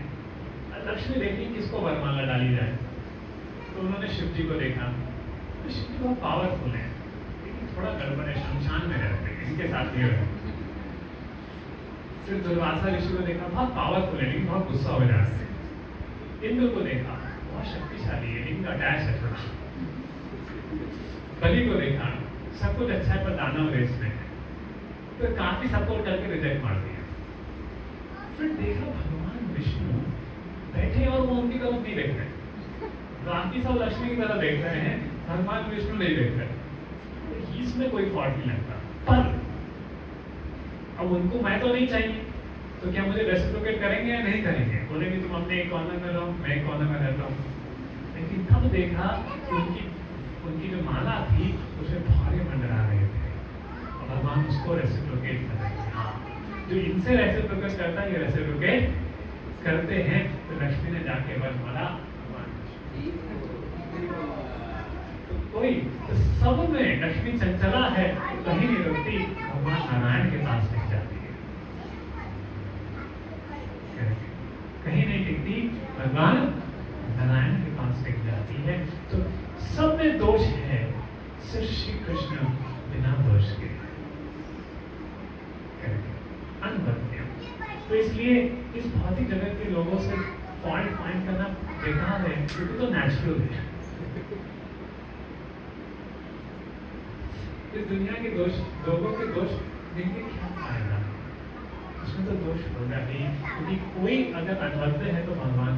लक्ष्मी देखी किसको वरमाला डाली जाए, तो उन्होंने शिव जी को देखा, तो शिव जी बहुत पावरफुल है, लेकिन थोड़ा गड़बड़ है, शमशान में रहते हैं, इनके साथ ये रहे। फिर दुर्वासा ऋषि को देखा, बहुत पावरफुल है लेकिन बहुत गुस्सा हो जाते हैं। इंद्र को देखा, बहुत शक्तिशाली है लेकिन अटैच है थोड़ा। बलि को देखा, सब कुछ अच्छा है पर दानव रेस में है, तो काफी सपोर्ट करके रिजेक्ट मार दिया। फिर देखा भगवान विष्णु बैठे और वो उनकी तरफ नहीं देख रहे, बाकी सब लक्ष्मी की तरफ देख रहे हैं, भगवान विष्णु नहीं देख रहे। इसमें कोई फॉल्ट नहीं लगता, पर अब उनको मैं तो नहीं चाहिए, तो क्या मुझे रेसिप्रोकेट करेंगे या नहीं करेंगे? बोलेंगे तुम अपने एक कॉर्नर में रहो, मैं एक कॉर्नर में रहता हूँ। लेकिन तब देखा कि उनकी जो माला थी उसमें भारे मंडरा रहे थे और भगवान उसको रेसिप्रोकेट कर रहे थे। हाँ, जो इनसे रेसिप्रोकेट करता है ये रेसिप्रोकेट करते हैं। तो लक्ष्मी ने जाके वरमाला भगवान कोई तो सब में लक्ष्मी चंचला है, कहीं नहीं रुकती, भगवान नारायण के पास नहीं जाती है, कहीं नहीं टिकती, भगवान नारायण के पास टिक जाती है। तो सब में दोष है, सिर्फ श्री कृष्ण बिना दोष के अनवद्य। तो इसलिए इस भौतिक जगत के लोगों से फॉल्ट फाइंड करना बेकार है, क्योंकि तो नेचुरल है। इस दुनिया के दोष, लोगों के दोष देखिए क्या फायदा, उसमें तो दोष होगा नहीं, क्योंकि कोई अगर अनवद्य है तो भगवान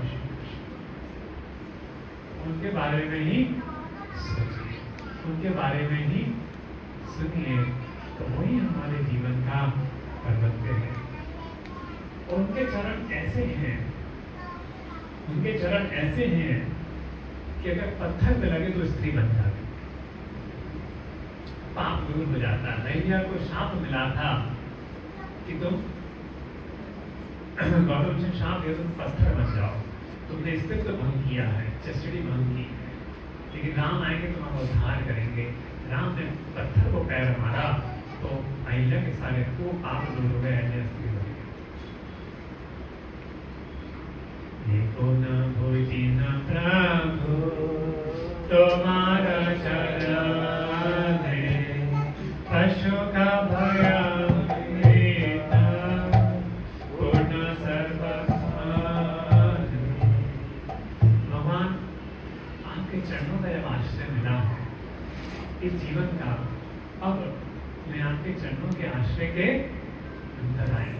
उनके बारे में ही सोचिए, उनके बारे में ही सुनिए, तो वही हमारे जीवन का पर्वत्य है। उनके चरण ऐसे हैं, उनके चरण ऐसे हैं कि अगर पत्थर पे लगे तो स्त्री बन जाती, पाप दूर हो जाता। नैया को शाप मिला था कि तुम गौतम से शाप दिया तुम पत्थर बन जाओ, तुमने स्थित्व भंग किया है, चेस्टिटी भंग की है, लेकिन राम आएंगे तुम्हारा उद्धार करेंगे। राम ने पत्थर को पैर मारा तो अहिल्या के सारे को पाप दूर हो गए, अहिल्या स्त्री बन गई। देखो न भोजी न प्रभु तुम्हारा शरण पशु का भय चरणों के आश्रय के अंदर आए।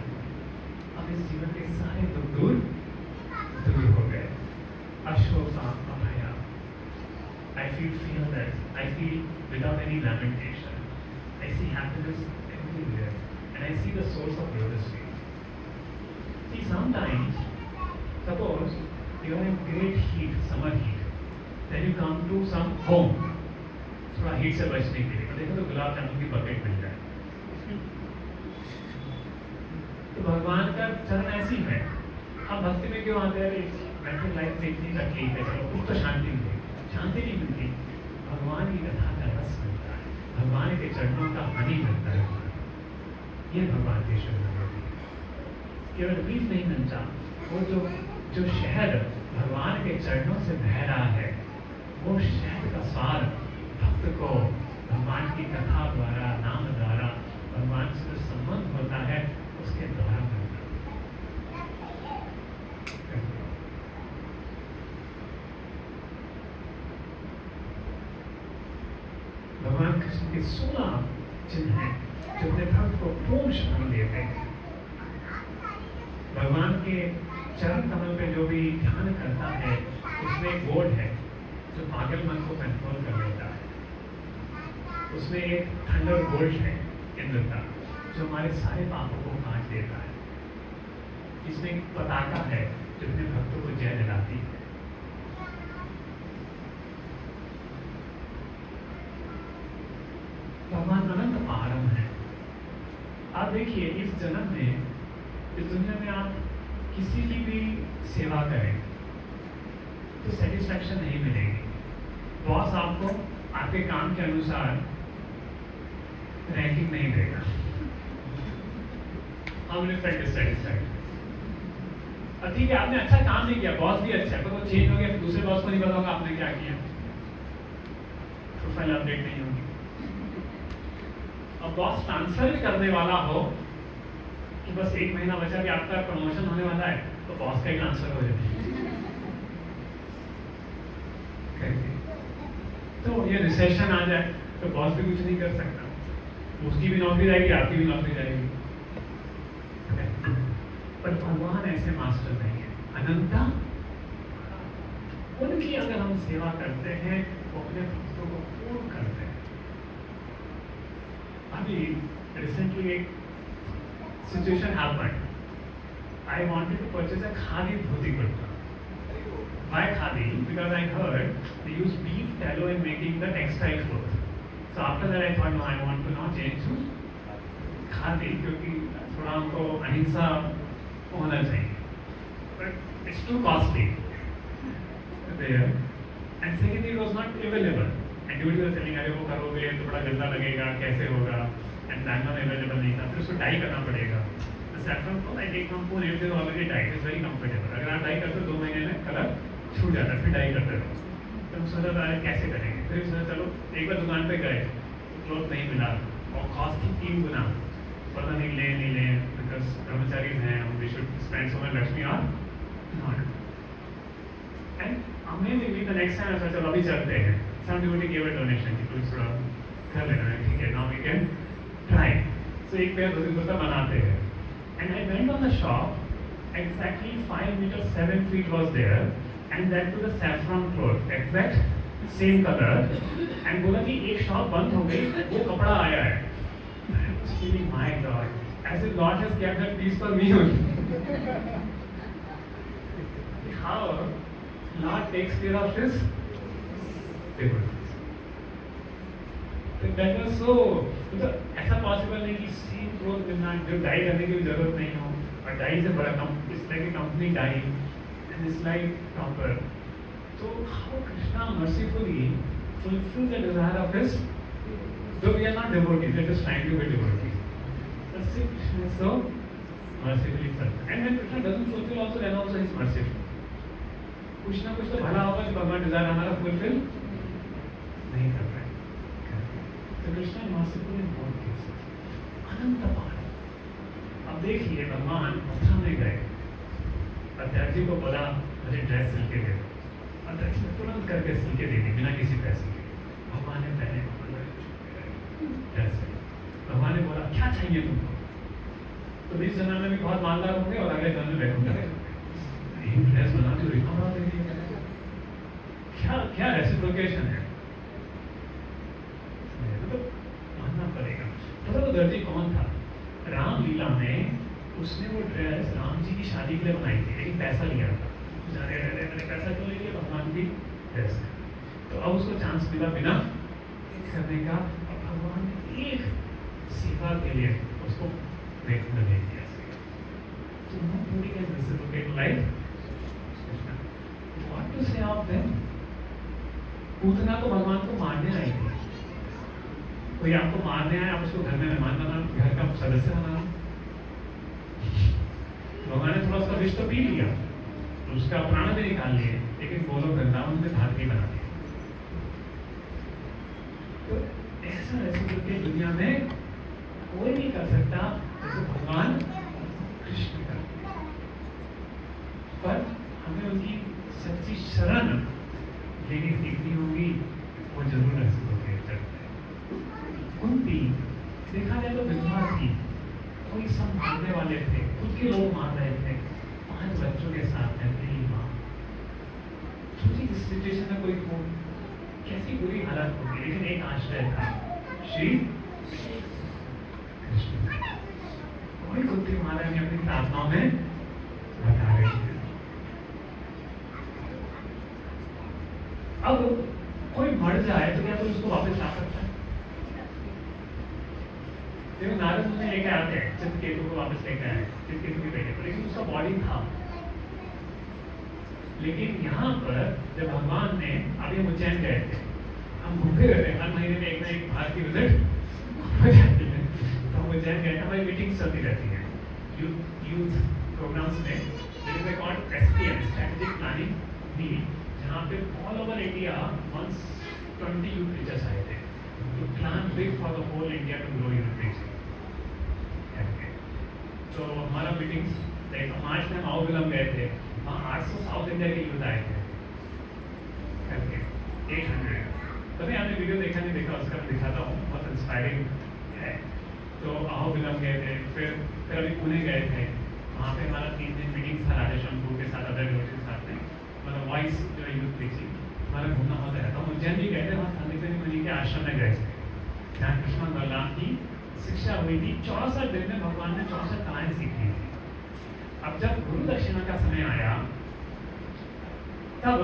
अब इस जीवन के सारे दुख दूर हो गए। अशोका अभया। I feel fearless. I feel without any lamentation. I see happiness everywhere, and I see the source of lotus feet. See, sometimes, suppose you are in great heat, summer heat, then you come to some home, थोड़ा heat से बचने के लिए, तो देखो तो गुलाब जामुन की bucket मिल जाए। तो भगवान का चरण ऐसी है। हम भक्ति में क्यों आते हैं? मेंटल लाइफ में इतनी तकलीफ है, चलो कुछ तो शांति मिलती, शांति नहीं मिलती। भगवान की कथा का रस मिलता है, भगवान के चरणों का हनी मिलता है। ये भगवान की शरणागति। केवल बीज नहीं मिलता, वो जो शहद भगवान के चरणों से बह रहा है, वो शहद का स्वाद भक्त को भगवान की कथा द्वारा, नाम द्वारा, भगवान से जो संबंध होता है उसके द्वारा मिलता है। भगवान कृष्ण के 16 चिन्ह हैं जो अपने भक्त को पूर्ण शरण देते हैं। भगवान के चरण कमल पे जो भी ध्यान करता है, उसमें एक बोर्ड है जो पागल मन को कंट्रोल कर लेता है। उसमें एक थंडर बोल्ट है इंद्र का, जो हमारे सारे पापों को काट देता है। इसमें एक पताका है जो अपने भक्तों को जय दिलाती है। भगवान अनंत पारम है। आप देखिए, इस जन्म में, इस दुनिया में आप किसी की भी सेवा करें तो सेटिस्फैक्शन नहीं मिलेगी। बॉस आपको आपके काम के अनुसार रैंकिंग नहीं देगा। हम डिससेटिस्फाइड। और ठीक है, आपने अच्छा काम नहीं किया, बॉस भी अच्छा है, पर वो चेंज हो गया, दूसरे बॉस को नहीं पता होगा आपने क्या किया, प्रोफाइल अपडेट नहीं होगी। और बॉस ट्रांसफर भी करने वाला हो कि बस 1 महीना बचा कि आपका प्रमोशन होने वाला है, तो बॉस का ही ट्रांसफर हो जाए। तो ये रिसेशन आ जाए तो बॉस भी कुछ नहीं कर सकता, उसकी भी नौकरी जाएगी, आपकी भी नौकरी जाएगी। पर भगवान ऐसे मास्टर नहीं है, अनंता। उनकी अगर हम सेवा करते हैं, वो अपने भक्तों को पूर्ण करते हैं। अभी रिसेंटली एक situation happened. I wanted to purchase a khadi dhoti kurta. Why khadi? Because I heard they use beef tallow in making the textile clothes. So after that I thought, no, I want to now change to khadi, क्योंकि थोड़ा हमको अहिंसा होना चाहिए. But it's too costly there. And secondly, it was not available. And duty was telling, अरे वो करोगे तो बड़ा गंदा लगेगा, कैसे होगा? And diamond available नहीं था, फिर उसको डाई करना पड़ेगा. Saffron cloth I take from Pune, it is already dyed, it's very comfortable. अगर आप डाई करते हो 2 महीने में कलर छूट जाता है, फिर डाई करते रहो। तो हम सोचा था कैसे करेंगे, फिर सोचा चलो एक बार दुकान पे गए, क्लॉथ नहीं मिला और कॉस्ट थी 3 गुना। पता नहीं ले बिकॉज कर्मचारी हैं, we should spend so much Lakshmi on not. And amazingly the next time सोचा चलो अभी चलते हैं, some duty give a donation कि कुछ थोड़ा कर लेना है, ठीक है, now we can try. So एक पेयर धोती कुर्ता बनाते हैं। And I went on the shop, exactly 5 meters 7 feet was there, and that to the saffron cloth, exact same color, and बोला कि एक शॉप बंद हो गई, वो कपड़ा आया है। I was feeling, my God, as if God has kept that piece for me only. How Lord takes care of His devotees. That was so, मतलब ऐसा पॉसिबल नहीं कि सेम क्लोथ मिलना, जो डाई करने की भी जरूरत नहीं हो, और डाई से बड़ा it's like a company die and it's like proper. So how Krishna mercifully fulfills the desire of His, though we are not devotees, we are just trying to be devotees. But still Krishna is so mercifully fulfilled. And when Krishna doesn't fulfill also, then also He is merciful. कुछ ना कुछ तो भला होगा जो भगवान Dzire हमारा fulfil नहीं कर रहे। तो Krishna merciful in both cases. अनंत पार। अब देखिए भगवान मथुरा में गए, अध्यात्म जी को बोला मुझे ड्रेस सिल के दे दो, अध्यात्म ने तुरंत करके सिल के दे दी बिना किसी पैसे के। भगवान ने पहने ड्रेस। भगवान ने बोला क्या चाहिए तुमको? तो बीच जन्म में भी बहुत मालदार होंगे और अगले जन्म में बैठोगे ड्रेस बनाते हुए कमरा देंगे। क्या क्या रेसिप्रोकेशन है, मतलब मानना पड़ेगा। पता वो दर्जी कौन था? रामलीला में उसने वो ड्रेस राम जी की शादी के लिए बनाई थी, लेकिन पैसा लिया था। मैंने पैसा क्यों ले लिया? भगवान की ड्रेस। तो अब उसको चांस मिला बिना करने का, और भगवान ने एक सेवा के लिए उसको भेज दिया। तो nobody can reciprocate like what to say of them? Putana तो भगवान को मारने आई थी। कोई आपको मारने आया, आप उसको घर में मेहमान बना, घर का सदस्य बना। भगवान ने थोड़ा उसका विष तो पी लिया, उसका प्राण भी निकाल लिए, लेकिन वो लोग वृंदावन में भारती बना दिए। तो ऐसा रेसिप्रोकेट दुनिया में कोई नहीं कर सकता जैसे भगवान कृष्ण का। पर हमें उनकी सच्ची शरण लेनी सीखनी होगी, वो जरूर रेसिप्रोकेट करते हैं। कुंती देखा जाए तो विधवा थी, कोई सब मारने वाले थे, खुद के लोग मार रहे थे, 5 बच्चों के साथ रहती माँ। सोचिए इस सिचुएशन में कोई हो कैसी बुरी हालत होगी, लेकिन एक आश्रय था, श्री कृष्ण। कोई कुंती महाराज ने अपनी प्रार्थनाओं में बता रही है। अब कोई मर जाए तो क्या कोई उसको वापस ला सकता है? देखो नारद मुनि लेके आते हैं चित्रकेतु को, वापस लेके आए चित्रकेतु के बेटे को, लेकिन उसका बॉडी था। लेकिन यहाँ पर जब भगवान ने, अभी हम उज्जैन गए थे, हम घूमते रहते हैं हर महीने में एक ना एक भारत की विजिट हो जाती है। तो हम उज्जैन गए थे, हमारी मीटिंग्स चलती रहती है यूथ प्रोग्राम्स में, जिसमें कॉल्ड SPM स्ट्रेटेजिक प्लानिंग भी, जहाँ पे all over India 120 youth teachers आए थे to plan big for the whole India to grow youth preaching. तो हमारा मीटिंग्स लाइक मार्च में आओ बिलम गए थे, वहाँ 800 साउथ इंडिया के यूथ आए थे करके 800। कभी आपने वीडियो देखा नहीं देखा, उसका मैं दिखाता हूँ, बहुत इंस्पायरिंग है। तो आओ बिलम गए थे, फिर अभी पुणे गए थे, वहाँ पे हमारा 3 दिन मीटिंग था राजेश शंभू के साथ, अदर लोगों के साथ में, मतलब वॉइस जो है यूथ प्रीचिंग हमारा घूमना होता रहता है। उज्जैन भी गए थे, वहाँ संदीपनी मुनि के आश्रम में गए थे, जहाँ कृष्ण बलराम की शिक्षा हुई थी। 64 दिन में भगवान ने 64 कलाएं सीखी थी। अब जब गुरु दक्षिणा का समय आया, तब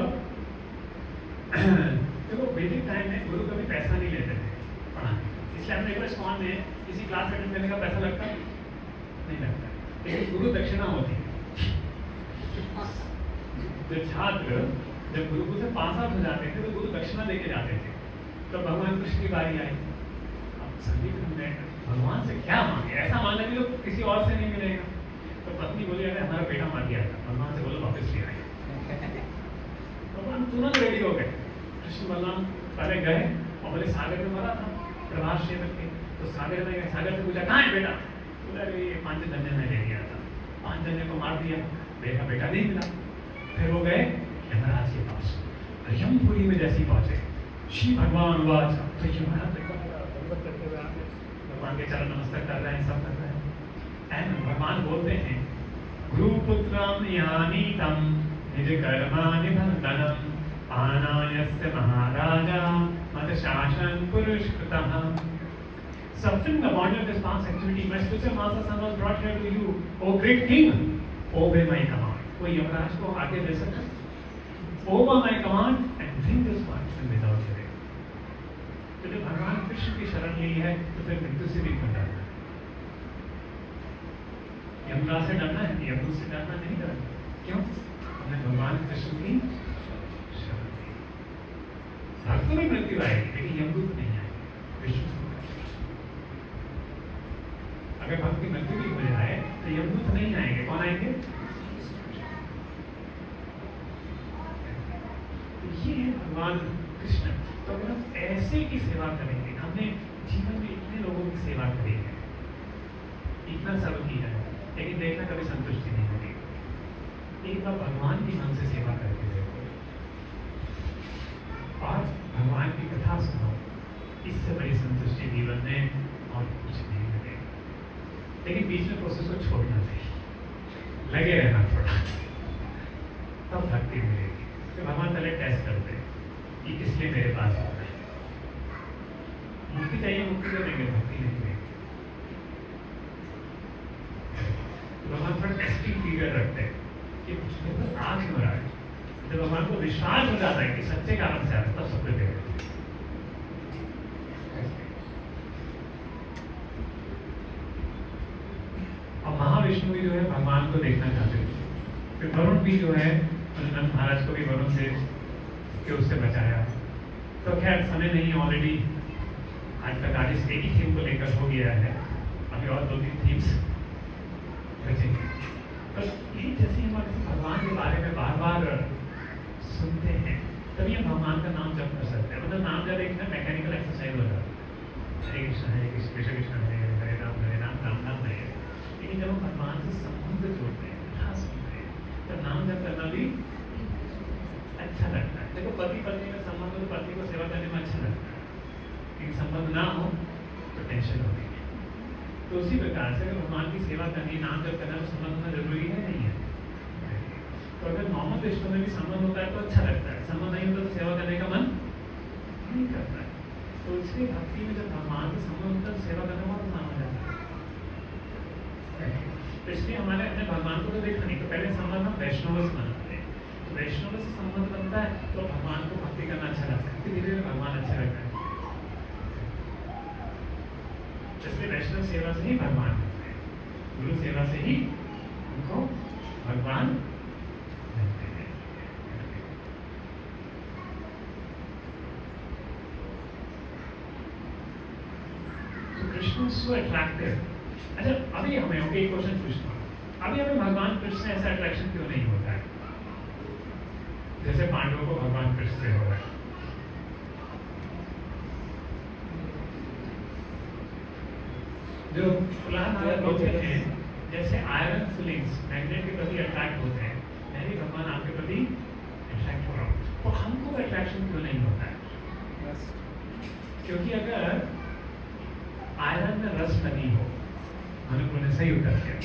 देखो वैदिक टाइम में गुरु कभी पैसा नहीं लेते थे पढ़ाने, इसलिए हमने एक स्कॉन में किसी क्लास अटेंड करने का पैसा लगता नहीं लगता, लेकिन गुरु दक्षिणा होती है। जो छात्र जब गुरुकुल से पास आउट हो जाते थे तो गुरु दक्षिणा देके जाते थे। तो भगवान कृष्ण की बारी आई, अब संदीप ने भगवान से क्या मांगे, ऐसा मांगना भी तो किसी और से नहीं मिलेगा। तो पत्नी बोली अरे हमारा बेटा मर गया था, भगवान से बोलो वापस ले आए। भगवान तुरंत रेडी हो गए। कृष्ण बलराम पहले गए और बोले सागर में मरा था प्रभास क्षेत्र के, तो सागर में गए, सागर से पूछा कहाँ है बेटा? बोला अरे ये 5 जन्ने में ले गया था, 5 जन्ने को मार दिया, बेटा बेटा नहीं मिला। फिर वो गए यमराज के पास, यमपुरी में जैसे पहुंचे, श्री भगवान वाच, तो यमराज भगवान के चरण नमस्कार कर रहे हैं, सब कर रहे हैं, एंड भगवान बोलते हैं गुरुपुत्रम यानीतम निज कर्माणि बंधनम आनायस्य महाराजा मत शासन पुरुषकृतः। Suffering the body of this past activity, my spiritual master son was brought here to you, O great king, obey my command. कोई यमराज को आगे दे सकता? Obey my command and bring this punishment without delay. तो जब भगवान कृष्ण की शरण ली है तो फिर मृत्यु से भी क्यों डरना? यमराज से डरना है, यमदूत से डरना नहीं डरना। क्यों? हमने भगवान कृष्ण की शरण ली। भक्त में मृत्यु आएगी लेकिन यमदूत नहीं आएगी, विष्णु। अगर भक्त की मृत्यु भी हो जाए तो यमदूत नहीं आएंगे, कौन आएंगे? ये है भगवान कृष्ण। तो अगर हम ऐसे की सेवा करेंगे, हमने जीवन में इतने लोगों की सेवा करी है, इतना सब किया है, लेकिन देखना कभी संतुष्टि नहीं होगी। एक बार भगवान की मन से सेवा करके देखो और भगवान की कथा सुनो, इससे बड़ी संतुष्टि जीवन में और कुछ नहीं मिलेगा। लेकिन बीच में प्रोसेस को छोड़ना नहीं, लगे रहना थोड़ा, तब भक्ति मिलेगी। तो भगवान पहले टेस्ट करते हैं कि किस लिए मेरे पास आता है। मुक्ति चाहिए, मुक्ति तो देंगे, भक्ति नहीं देंगे। तो भगवान थोड़ा टेस्टिंग पीरियड रखते हैं कि मुझे आ क्यों रहा है। जब भगवान को विश्वास हो जाता है कि सच्चे कारण से आता है, तब सब कुछ देगा। और महाविष्णु भी जो है भगवान को देखना चाहते थे। फिर वरुण भी जो है, नंद महाराज को भी वरुण से के उससे बचाया। तो खैर समय नहीं, ऑलरेडी आज तक आर्टिस्ट एक ही थीम को लेकर हो गया है, अभी और 2-3 थीम्स बचेंगे। तो ये जैसे हम भगवान के बारे में बार बार सुनते हैं, तभी हम भगवान का नाम जप कर सकते हैं। मतलब नाम जब एक मैकेनिकल एक्सरसाइज हो जाता है, हरे कृष्ण कृष्ण कृष्ण हरे राम राम राम हरे। लेकिन जब हम भगवान से संबंध जोड़ते हैं, कथा सुनते हैं, तो नाम जप करना भी अच्छा लगता है। देखो पति पत्नी में संबंध हो तो पत्नी को सेवा करने में अच्छा लगता है, लेकिन संबंध ना हो तो टेंशन होती है। तो उसी प्रकार से अगर भगवान की सेवा करनी, नाम जप करना, तो संबंध होना जरूरी है नहीं है। तो अगर नॉर्मल रिश्तों में भी संबंध होता है तो अच्छा लगता है, संबंध नहीं होता तो सेवा करने का मन नहीं करता है। तो इसलिए भक्ति में जब भगवान से संबंध होता है तो सेवा करना बहुत आसान हो जाता है। तो इसलिए हमारे अपने भगवान को तो देखा नहीं, तो पहले संबंध हम वैष्णव से बनाते हैं। तो वैष्णव से संबंध बनता है तो भगवान को भक्ति करना अच्छा लगता है, धीरे धीरे भगवान अच्छा लगता है। इसलिए वैष्णव सेवा से ही भगवान मिलते हैं, गुरु सेवा से ही उनको भगवान मिलते हैं। तो कृष्ण सो अट्रैक्टिव। अच्छा, अभी हमें ओके एक क्वेश्चन पूछता हूँ, अभी हमें भगवान कृष्ण से ऐसा अट्रैक्शन क्यों नहीं होता है जैसे पांडवों को भगवान कृष्ण से हो रहा है? जो प्रहलाद होते हैं, जैसे आयरन फिलिंग्स मैग्नेट के प्रति अट्रैक्ट होते हैं, मैं भी भगवान आपके प्रति अट्रैक्ट हो रहा हूँ, तो हमको अट्रैक्शन क्यों नहीं होता है? क्योंकि अगर आयरन में रस लगी हो, मनुपुर ने सही उत्तर किया,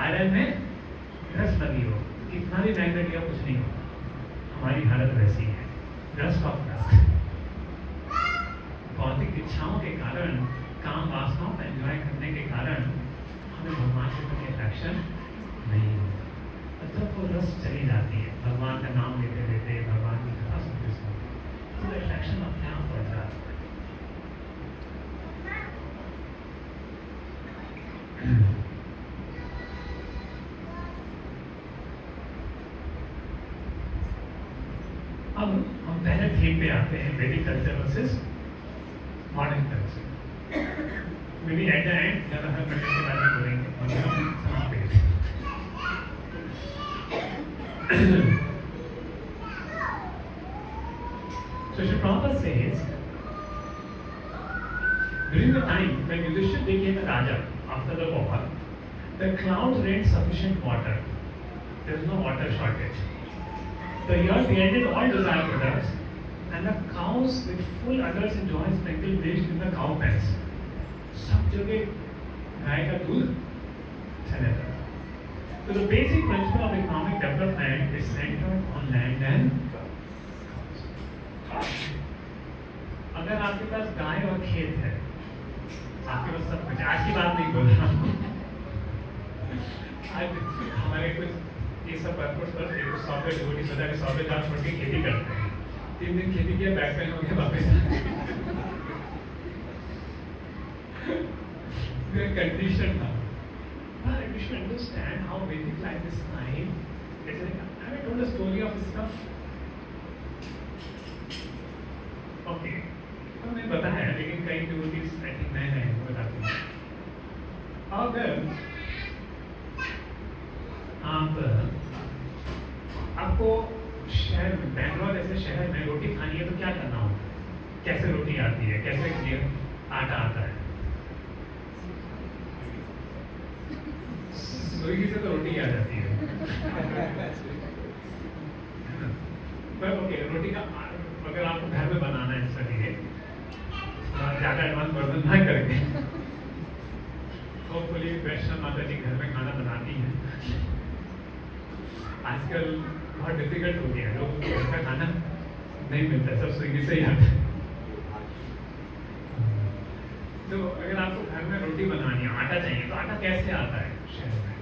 आयरन में रस लगी हो, कितना भी मैग्नेट या कुछ नहीं होता। हमारी हालत वैसी है, रस ऑफ रस। भौतिक इच्छाओं के कारण, काम वासनाओं का एंजॉय करने के कारण हमें भगवान के प्रति अट्रैक्शन नहीं होता। जब वो रस चली जाती है, भगवान का नाम लेते लेते, भगवान की कथा सुनते सुनते, तो अट्रैक्शन अपने आप बढ़ जाता है। अब हम पहले थीम पे आते हैं, वैदिक कल्चर वर्सेस मॉडर्न कल्चर। मेरी एट द एंड जब हर कल्चर के बारे में बोलेंगे, So Sri Prabhupada says, during the time when Yudhishthira became a Raja after the war, the clouds rained sufficient water. There was no water shortage. The earth yielded all desired products, and the cows with full udders and joy sprinkled milk in the cow pens. सब जगह गाय का दूध चला था। So the basic principle of economic development is centered on land and cows. अगर आपके पास गाय और खेत है, आपके पास सब कुछ, आज की बात नहीं बोल रहा हूँ, आज हमारे कुछ ये सब पर्पस पर 100 पे डिवोटी सदा के 100 पे जहाँ छोड़ के खेती करते हैं, 3 दिन खेती किया, बैक पेन हो गया, वापस कंडीशन था। But we should understand how Vedic life is fine. It's like, have I told a story of this stuff? Okay. तो मैं पता है, लेकिन कई डिवोटीज आई थिंक नए नए हैं, बताते हैं। अगर आपको शहर में, बैंगलोर जैसे शहर में रोटी खानी है तो क्या करना होगा? कैसे रोटी आती है, कैसे आटा आता है? स्विगी से तो रोटी आ जाती है। पर ओके, रोटी का अगर आपको घर में बनाना है, चलिए ज़्यादा एडवांस वर्जन ना करके होपफुली वैष्णव माता जी घर में खाना बनाती हैं। आजकल बहुत डिफिकल्ट हो गया है, लोगों को घर का खाना नहीं मिलता, सब स्विगी से ही आता है। तो अगर आपको घर में रोटी बनानी है, आटा चाहिए, तो आटा कैसे आता है शहर में?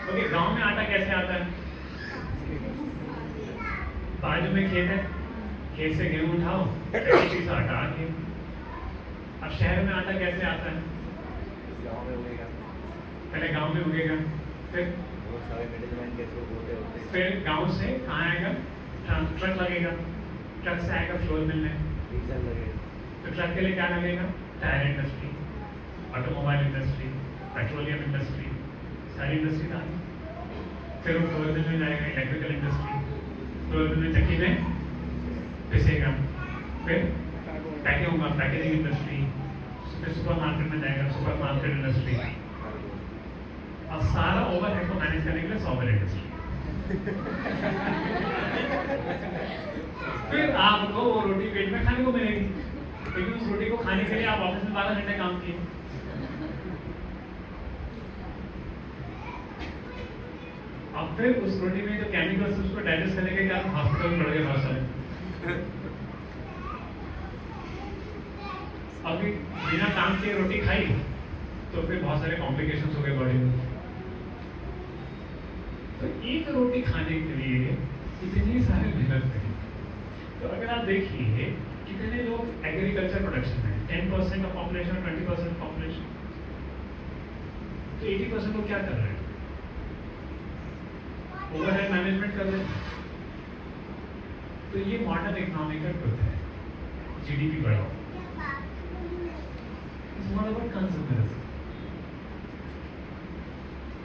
ओके, गांव में आटा कैसे आता है? बाजू में खेत है, खेत से गेहूं उठाओ, से आटा आ गया। अब शहर में आटा कैसे आता है? गाँव में उगेगा, पहले गांव में उगेगा, फिर बहुत सारे मिडिलमैन के थ्रू होते होते फिर गांव से कहाँ आएगा? ट्रक लगेगा, ट्रक से आएगा फ्लोर मिलने, डीजल लगेगा, तो ट्रक के लिए क्या लगेगा? Tyre industry, automobile industry, petroleum industry, सारी इंडस्ट्री आ गई। फिर वो फ्लोर मिल में जाएगा, इलेक्ट्रिकल इंडस्ट्री, फ्लोर मिल में चक्की में पिसेगा, फिर पैकिंग होगा, पैकेजिंग इंडस्ट्री, फिर सुपर मार्केट में जाएगा, सुपर मार्केट इंडस्ट्री, और सारा ओवरहेड को मैनेज करने के लिए सॉफ्टवेयर इंडस्ट्री। फिर आपको वो रोटी पेट में खाने को मिलेगी, लेकिन उस रोटी को खाने के लिए आप ऑफिस में 12 घंटे काम किए। अब फिर उस रोटी में जो केमिकल्स उसको डाइजेस्ट करने के लिए आप हॉस्पिटल में पड़ गए बहुत सारे। अभी बिना काम किए रोटी खाई तो फिर बहुत सारे कॉम्प्लिकेशंस हो गए बॉडी में। तो एक रोटी खाने के लिए इतनी सारी मेहनत करी। तो अगर आप देखिए कितने लोग एग्रीकल्चर प्रोडक्शन में 10% ऑफ पॉपुलेशन, 20% ऑफ पॉपुलेशन, तो 80% लोग क्या कर रहे हैं? ओवरहेड मैनेजमेंट कर रहे हैं। तो ये मॉडर्न इकोनॉमी का ट्रुथ है। जीडीपी बढ़ाओ, it's not about consumerism.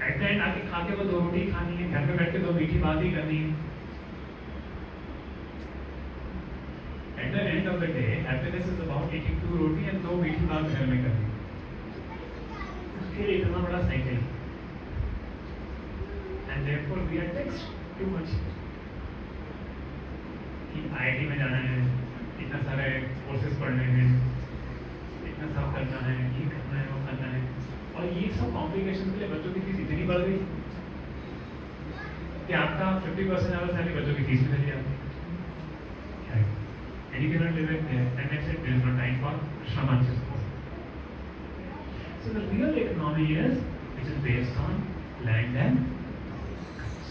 At the end आके खा के वो 2 रोटी खानी है, घर में बैठ के 2 मीठी बात ही करनी है। At the end of the day happiness is about eating 2 roti and 2 मीठी बात घर में करनी। उसके लिए इतना बड़ा cycle, and therefore we are taxed too much कि आईआईटी में जाना है, इतना सारे कोर्सेज पढ़ने हैं, इतना सब करना है, ये करना है, वो करना है, और ये सब कॉम्प्लिकेशन के लिए बच्चों की फीस इतनी बढ़ गई कि आपका 50% ज़्यादा सैलरी बच्चों की फीस में चली जाती है। And you cannot live it there, and that's it. There is no time for Shramanchas. So the real economy is, which is based on land and goods.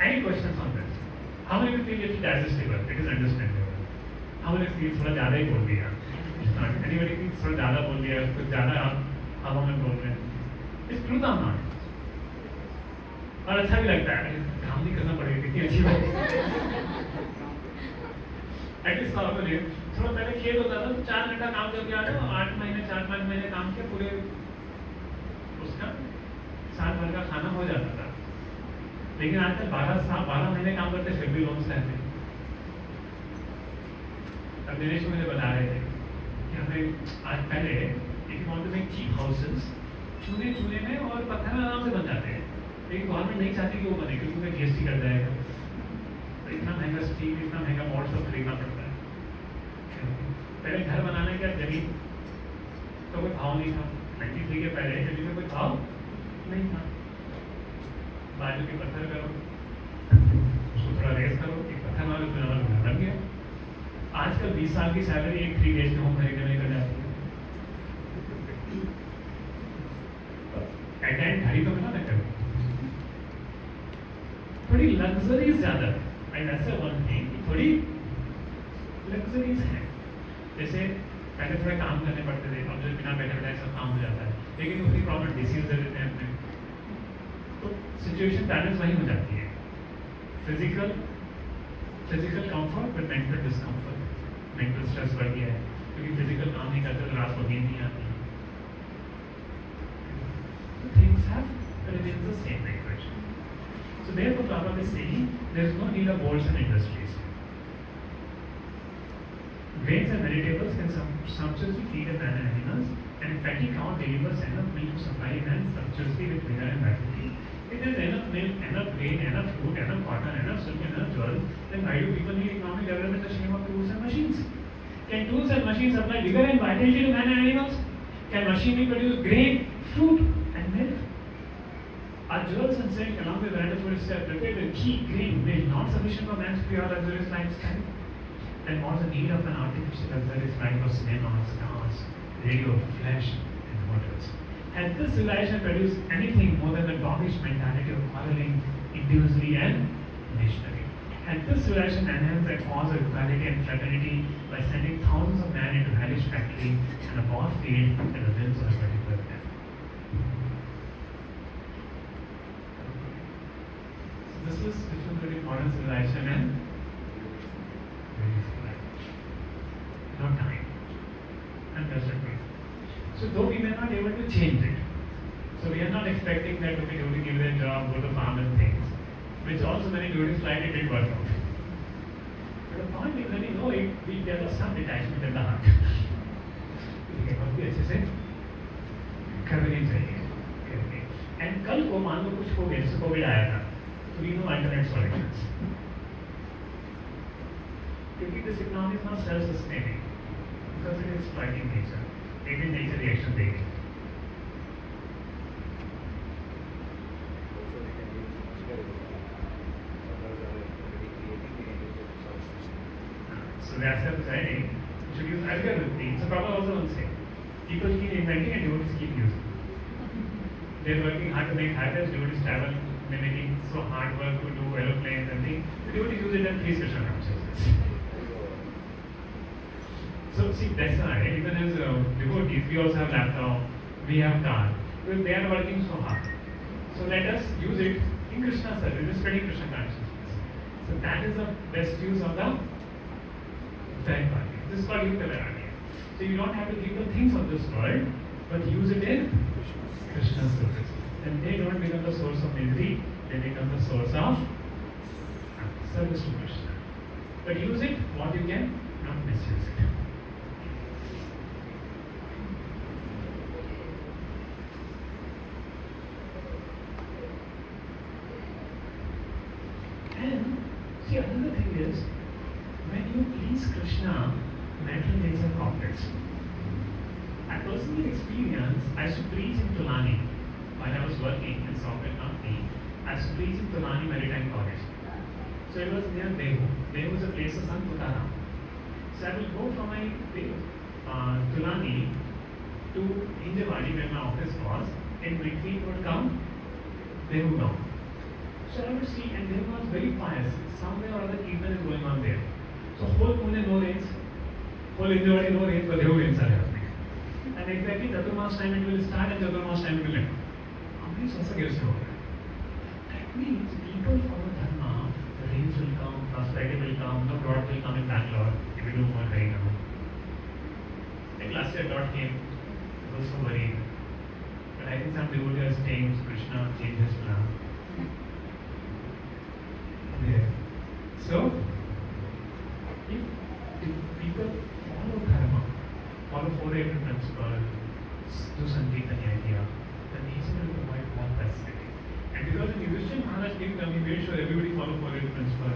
Any questions on this? How many feel it is digestible? It is understandable. How many feel थोड़ा ज़्यादा ही बोल दिया? Anybody thinks थोड़ा ज़्यादा बोल दिया, कुछ ज़्यादा आप हवा में बोल रहे हैं? It's true or not? और अच्छा भी लगता है, काम नहीं करना पड़ेगा, कितनी अच्छी बात है। एटलीस्ट नॉर्मली थोड़ा पहले खेल होता था तो 4 घंटा काम करके आ जाओ, 8 महीने 4-5 महीने काम किया, पूरे उसका साल भर का खाना हो जाता था। लेकिन आजकल 12 महीने काम करते फिर भी लोन्स रहते हैं। अब दिनेश मुझे बता रहे थे कि हमें आज पहले एक want to make cheap houses चूने में और पत्थर में आराम से बन जाते हैं, लेकिन गवर्नमेंट नहीं चाहती कि वो बने क्योंकि उनका जीएसटी कट जाएगा। तो इतना महंगा स्टील, इतना महंगा मॉड सब खरीदना पड़ता है। पहले घर बनाने का जमीन तो कोई भाव नहीं था, 93 के पहले जमीन में कोई भाव नहीं था। बाजू के पत्थर करो, उसको थोड़ा रेस करो, एक पत्थर वाले घर बन गया। आजकल 20 साल की सैलरी एक 3 डेज में होम खरीदने में कर जाती है। एट एंड घड़ी तो मिला ना करो, थोड़ी लग्जरीज ज्यादा है। एंड ऐसा वन थिंग कि थोड़ी लग्जरीज है, जैसे पहले थोड़ा काम करने पड़ते थे, अब जो बिना बैठे बैठे सब काम हो जाता है, लेकिन उसकी प्रॉपर डिसीजन दे देते हैं अपने। तो सिचुएशन बैलेंस वही हो जाती है, physical comfort with mental discomfort. Mental stress बढ़ गया है क्योंकि फिजिकल काम नहीं करते तो रात को नींद नहीं आती। Things have remained the same equation. So therefore, Prabhupada is saying there is no need of wars and industries. Grains and vegetables can sumptuously feed a man and animals, and a fatty cow delivers enough milk to supply man sumptuously with vigor and vitality. If there is enough milk, enough grain, enough fruit, enough cotton, enough silk, enough jewels, then why do people need economic development the shame of tools and machines? Can tools and machines supply vigor and vitality to man and animals? Can machinery produce grain, fruit, and milk? Are jewels and silk along with variety food itself prepared with key grain milk not sufficient for man's pure luxurious lifestyle? Then what's the need of an artificial luxurious life of cinema, stars, radio, flesh, and motors? Had this civilization produced anything more than the doggish mentality of quarreling individually and nationally? Had this civilization enhanced the cause of equality and fraternity by sending thousands of men into hellish factory and a war field at the whims of a particular man? So this was different between modern civilization and previous civilization. No time and present way. So though we may not be able to change it, so we are not expecting that to be able to give their job, go to farm and things, which also many devotees tried, it didn't work out. But the point is when we know it, we develop some detachment in the heart. अच्छे से करनी चाहिए करके and कल को मान लो कुछ हो गया जैसे कोविड आया था तो वी नो अल्टरनेट सॉल्यूशंस क्योंकि this economy is not self sustaining because it is exploiting nature एक दिन नेचर रिएक्शन देगी Also, they can use sugar as well. Others are already creating the end user solution. So that's what I'm saying. You should use algorithm. It's a problem also on say. People keep inventing and devotees keep using. They're working hard to make hackers, devotees travel, they're making so hard work to do aeroplanes and things. The devotees use it and please Krishna consciousness. So see, that's why even as devotees, we also have laptop, we have car. Well, they are working so hard. So let us use it in Krishna service, in spreading Krishna consciousness. So that is the best use of the third party. This is called Yukta Vairagya. So you don't have to give the things of this world, but use it in Krishna's service. And they don't become the source of misery, they become the source of service to Krishna. But use it what you can, not misuse it. And see, another thing is, when you please Krishna, mental nature cooperates. I personally experienced, I used to preach in Tulani while I was working in software company. I used to preach in Tulani Maritime College. So it was near Behu. Behu is a place of Sant Tukaram. So I will go from my Tulani to Hinjawadi where my office was. In between would come Behu down. So I would see, and there was very pious. Somewhere or other Kirtan is going on there. So whole Pune no rains, whole Hinjawadi no rains, but Behu rains are happening. And exactly Chaturmas time it will start and Chaturmas time it will end. How ऐसा कैसे होगा? That means people follow dharma, the rains will come, prosperity will come, no drought will come in Bangalore, if we do more rain now. Like last year drought came, I was so worried. But I think some devotees are saying Krishna changed his plan. Yeah. So, if people follow dharma, follow four-eyed principle, do Sankirtanya idea, the nature will provide more facility. And because in Yudhishthira Maharaj kingdom, he made sure everybody follow four-eyed principle,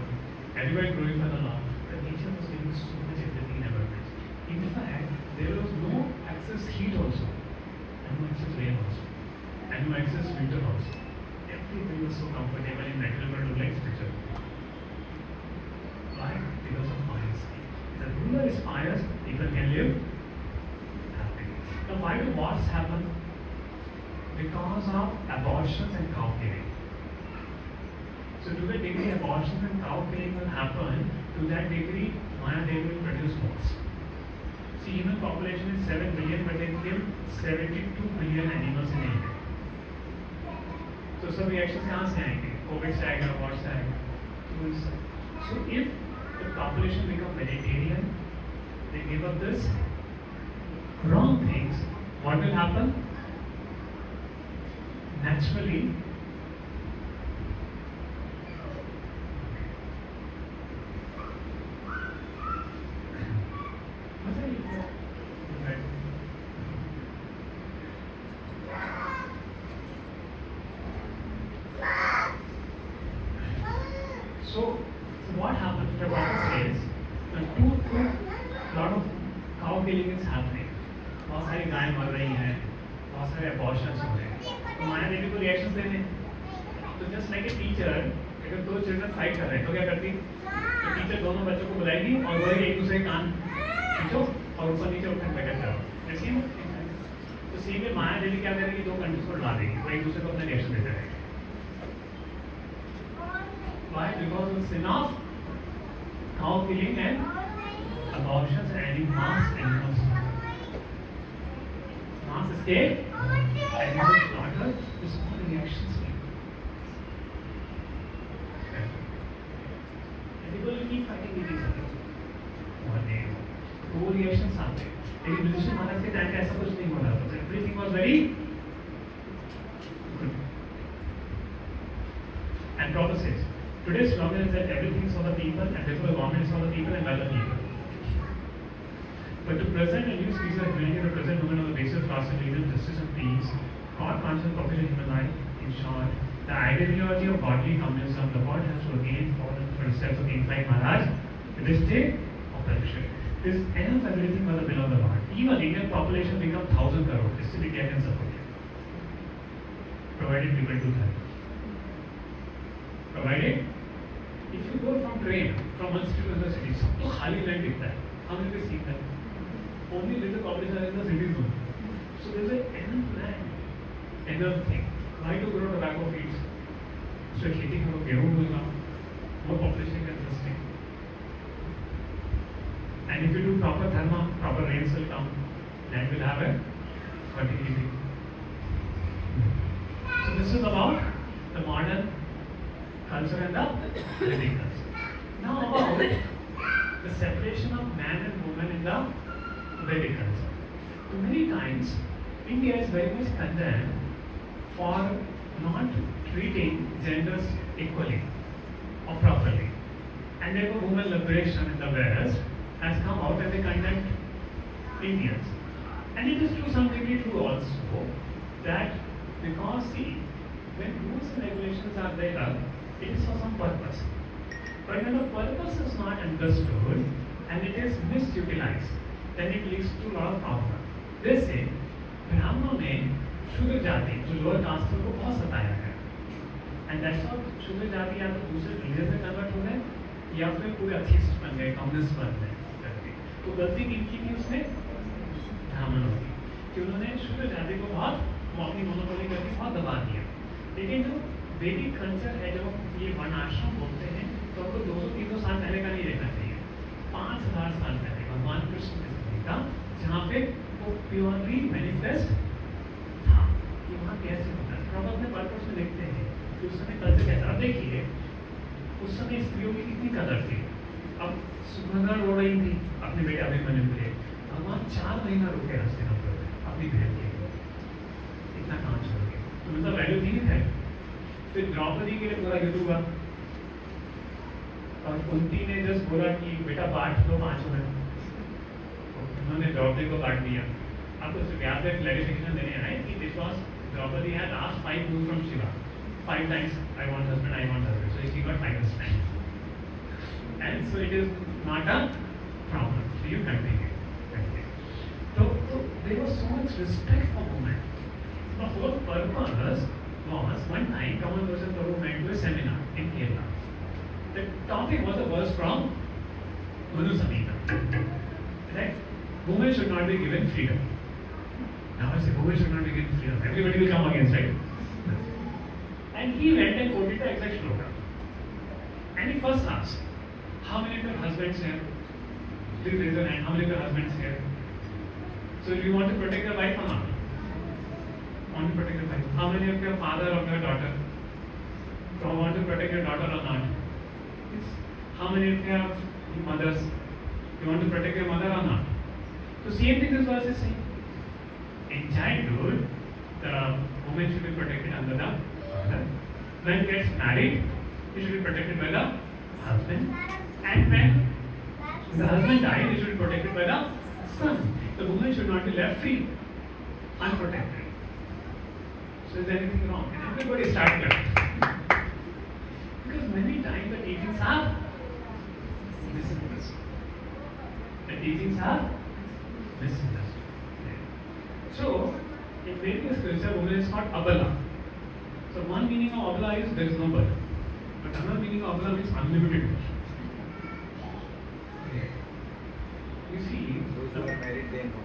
everybody glorify the Lord, the nature was giving so much everything in abundance. In fact, there was no excess heat also, and no excess rain also, and no excess winter also. Everybody was so comfortable in natural world like spiritual. Why? Because of piety. The ruler is pious, people can live happily. Now why do wars happen? Because of abortions and cow killing. So to the degree abortions and cow killing will happen, to that degree Maya Devi will produce wars. See, human population is 7 billion, but they kill 72 billion animals in India. So सब reactions कहाँ से आएंगे? COVID से आएगा, war से आएगा. So if the population become vegetarian, they give up this wrong things, what will happen? Naturally, so what happens? The Bible says, lot of बहुत सारी गायें मर रही हैं, बहुत सारे अबॉर्शंस हो रहे हैं, तो माया देवी को रिएक्शंस देने हैं। तो जस्ट लाइक ए टीचर, अगर दो चिल्ड्रन फाइट कर रहे हैं तो क्या करती, तो टीचर दोनों बच्चों को बुलाएगी और बोलेगी एक दूसरे के कान खींचो और ऊपर नीचे उठकर पैकेट करो, ऐसी है। तो सेम में माया देवी क्या करेगी, दो कंट्रीज को लड़ा देगी, वो एक दूसरे को अपना रिएक्शन देते रहेंगे। Why? Because of the sin of cow killing and abortions and adding mass animals. Mass escape, animal slaughter, is all reactions. And people will keep fighting with each other. One day, वो reactions आते हैं। लेकिन युधिष्ठिर महाराज के time पे ऐसा कुछ नहीं हो रहा था। Everything was very good. And Prabhupada says, today's slogan is that everything is for the people and therefore the government is for the people and by the people. But to present a new species of humanity, to present women on the basis of class and religion, justice and peace, God conscious population of human life, in short, the ideology of godly communism, the world has to again follow the footsteps of kings like Maharaj, Yudhishthir, or Parikshit. This ends everything by the will of the Lord. Even Indian population become 1,000 crore, still India can support it. Provided people do that. Provided, if you go from train from one city to another city, सबको खाली land दिखता है, how many seats है? Only little population are in the cities only. So there is enough land, enough thing. Why to grow tobacco fields? So खेती करो, गेहूं होगा, more population can sustain. And if you do proper dharma, proper rains will come, land will have a fertility. So this is about the modern culture and the living culture. Now about the separation of man and woman in the Vedic culture. So many times India is very much condemned for not treating genders equally or properly. And therefore women liberation in the West has come out and they condemn Indians. And it is to some degree true also that because see, when rules and regulations are there, it is for some purpose. But when the purpose is not understood and it is misutilized, then it leads to a lot of problems. जैसे ब्राह्मणों ने शूद्र जाति जो lower caste को बहुत सताया है, and that's how शूद्र जाति या तो दूसरे रिलीजन में कन्वर्ट हो गए या फिर पूरे अथिस्ट बन गए, कम्युनिस्ट बन गए। तो गलती किनकी थी उसमें? ब्राह्मणों की, कि उन्होंने शूद्र जाति को बहुत अपनी मोनोपोली करके बहुत दबा दिया। लेकिन जो वैदिक कल्चर है, जब हम ये वर्णाश्रम बोलते हैं तो हमको 200-300 साल पहले का नहीं देखना चाहिए, 5000 साल पहले भगवान कृष्ण के समय का, जहाँ पे वो प्योरली मैनिफेस्ट था कि वहाँ कैसे होता है। हम अपने पर्पस में देखते हैं कि उस समय कल्चर कैसा। अब देखिए उस समय स्त्रियों की कितनी कदर थी। अब सुभद्रा रो रही थी अपने बेटे अभिमन्यु के लिए, भगवान 4 महीना रुके हस्तिनापुर अपनी बहन के लिए, इतना काम छोड़ के, तो मतलब वैल्यू थी नहीं है। फिर द्रौपदी के लिए पूरा युद्ध हुआ और कुंती ने जस्ट बोला कि बेटा बांट दो 5 में, उन्होंने द्रौपदी को बांट दिया। आपको व्यास एक क्लैरिफिकेशन देने आए कि this was Draupadi had asked 5 moves from Shiva 5 times, I want husband, so she got 5 husbands, and so it is not a problem. So you continue. So there was so much respect for women. The whole purpose was one time Kamal Goswami Prabhu went to a seminar in Kerala. The topic was a verse from Manu Samhita. Right? Women should not be given freedom. Now I say women should not be given freedom. Everybody will come against, right? And he went and quoted the exact shloka. And he first asked, how many of your husbands here? Please raise your hand. How many of your husbands here? So do you want to protect your wife or not? Want to protect your wife? How many of your father or your daughter? Do you want to protect your daughter or not? Yes. How many of your mothers? You want to protect your mother or not? So same thing this verse is saying. In childhood, the woman should be protected under the father. When gets married, he should be protected by the husband. And when the husband dies, he should be protected by the son. The woman should not be left free, unprotected. So is there anything wrong? And everybody starts clapping. Because many times the teachings are misunderstood. The teachings are misunderstood. Vedic scripture, woman is called Abala. So one meaning of Abala is there is no birth. But another meaning of Abala means unlimited. You see, Those who are married, they know.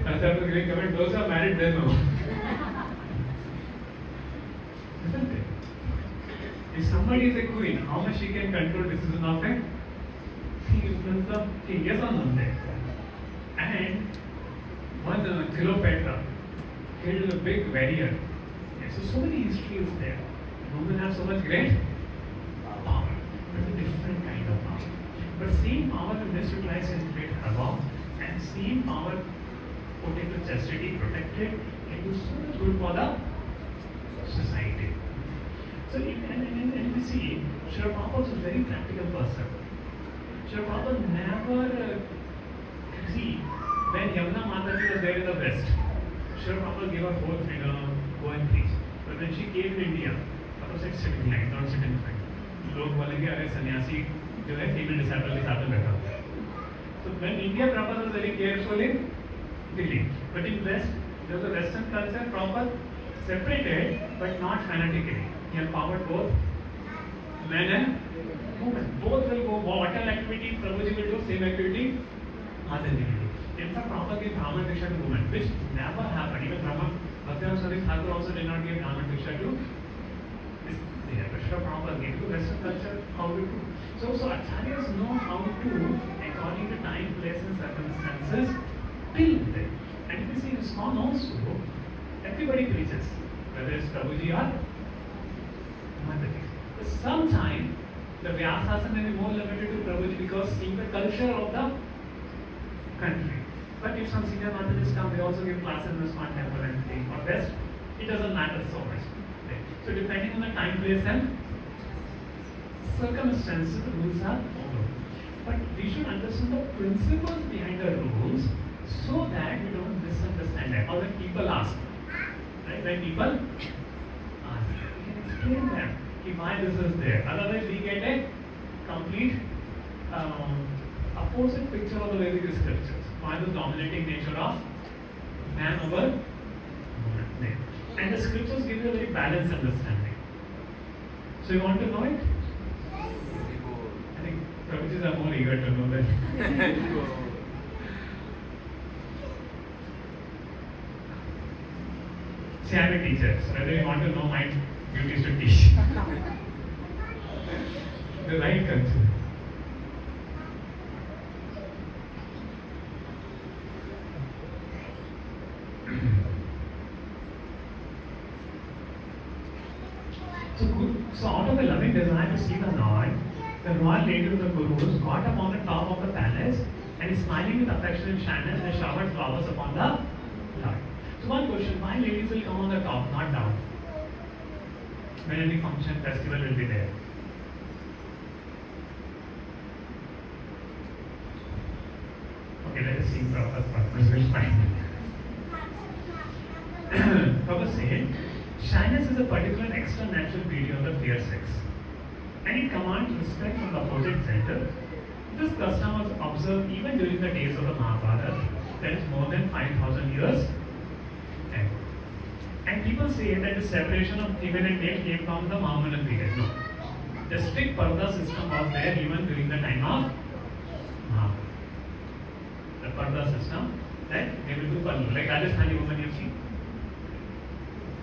as I was giving comment, those who are married, they know. Isn't it? If somebody is a queen, how much she can control decision of a king, influence of king? Yes or no? And one Cleopatra killed a big warrior. Yes, so many histories there. Women have so much great power, but a different kind of power. But same power to misutilized and create havoc, and same power put into chastity, protected, can do so much good for the society. So, and we see, Srila Prabhupada was a very practical person. Srila Prabhupada never, see, when Yamuna Mataji was there in the West, Srila Prabhupada gave her full freedom, go and preach. But when she came to India, that was like sitting line, not sitting line. लोग बोलेंगे अरे सन्यासी जो है female disable के साथ में बैठा हुआ है. So when India Prabhupada was very careful in Delhi, but in West there was a Western culture Prabhupada separated but not fanatically. He empowered both men and women. Both will go whatever activity Prabhuji will do, same activity Mataji will do. In fact, Prabhupada gave Brahman Diksha to women, which never happened. Even Brahman Bhaktivinoda Swami Thakur also did not give Brahman Diksha to Prabhupada gave to Western culture how to do. So acharyas know how to, according to time, place, and circumstances, deal with it. And if you see ISKCON also, everybody preaches, whether it's Prabhuji or Mataji. But sometimes the Vyasasana may be more limited to Prabhuji because seeing the culture of the country. But if some senior Matajis come, they also give classes in ISKCON temple and thing. Or best, it doesn't matter so much. So depending on the time, place and circumstances, the rules are followed. But we should understand the principles behind the rules so that we don't misunderstand them. Or when people ask, right? When people ask, we can explain them why this is there. Otherwise, we get a complete opposite picture of the Vedic scriptures. Why the dominating nature of man over woman. And the scriptures give you a very balanced understanding. So you want to know it? I think Prabhutis are more eager to know that. See, I'm a teacher, so whether you want to know, my duty is to teach. The right culture. So out of a loving desire to see the Lord, the royal lady of the Gurus got up on the top of the palace and smiling with affection and shyness and showered flowers upon the Lord. So one question, why ladies will come on the top, not down? When any function, festival will be there. Okay, let us see Prabhupada will find. Prabhupada said, shyness is a particular extra natural beauty of the fair sex, and it commands respect from the opposite gender. This custom was observed even during the days of the Mahabharata, that is more than 5,000 years ago. And people say that the separation of female and male came from the Mahomedan period. No. The strict parda system was there even during the time of Mahabharata. The parda system, that they will do parda, like Rajasthani women you see.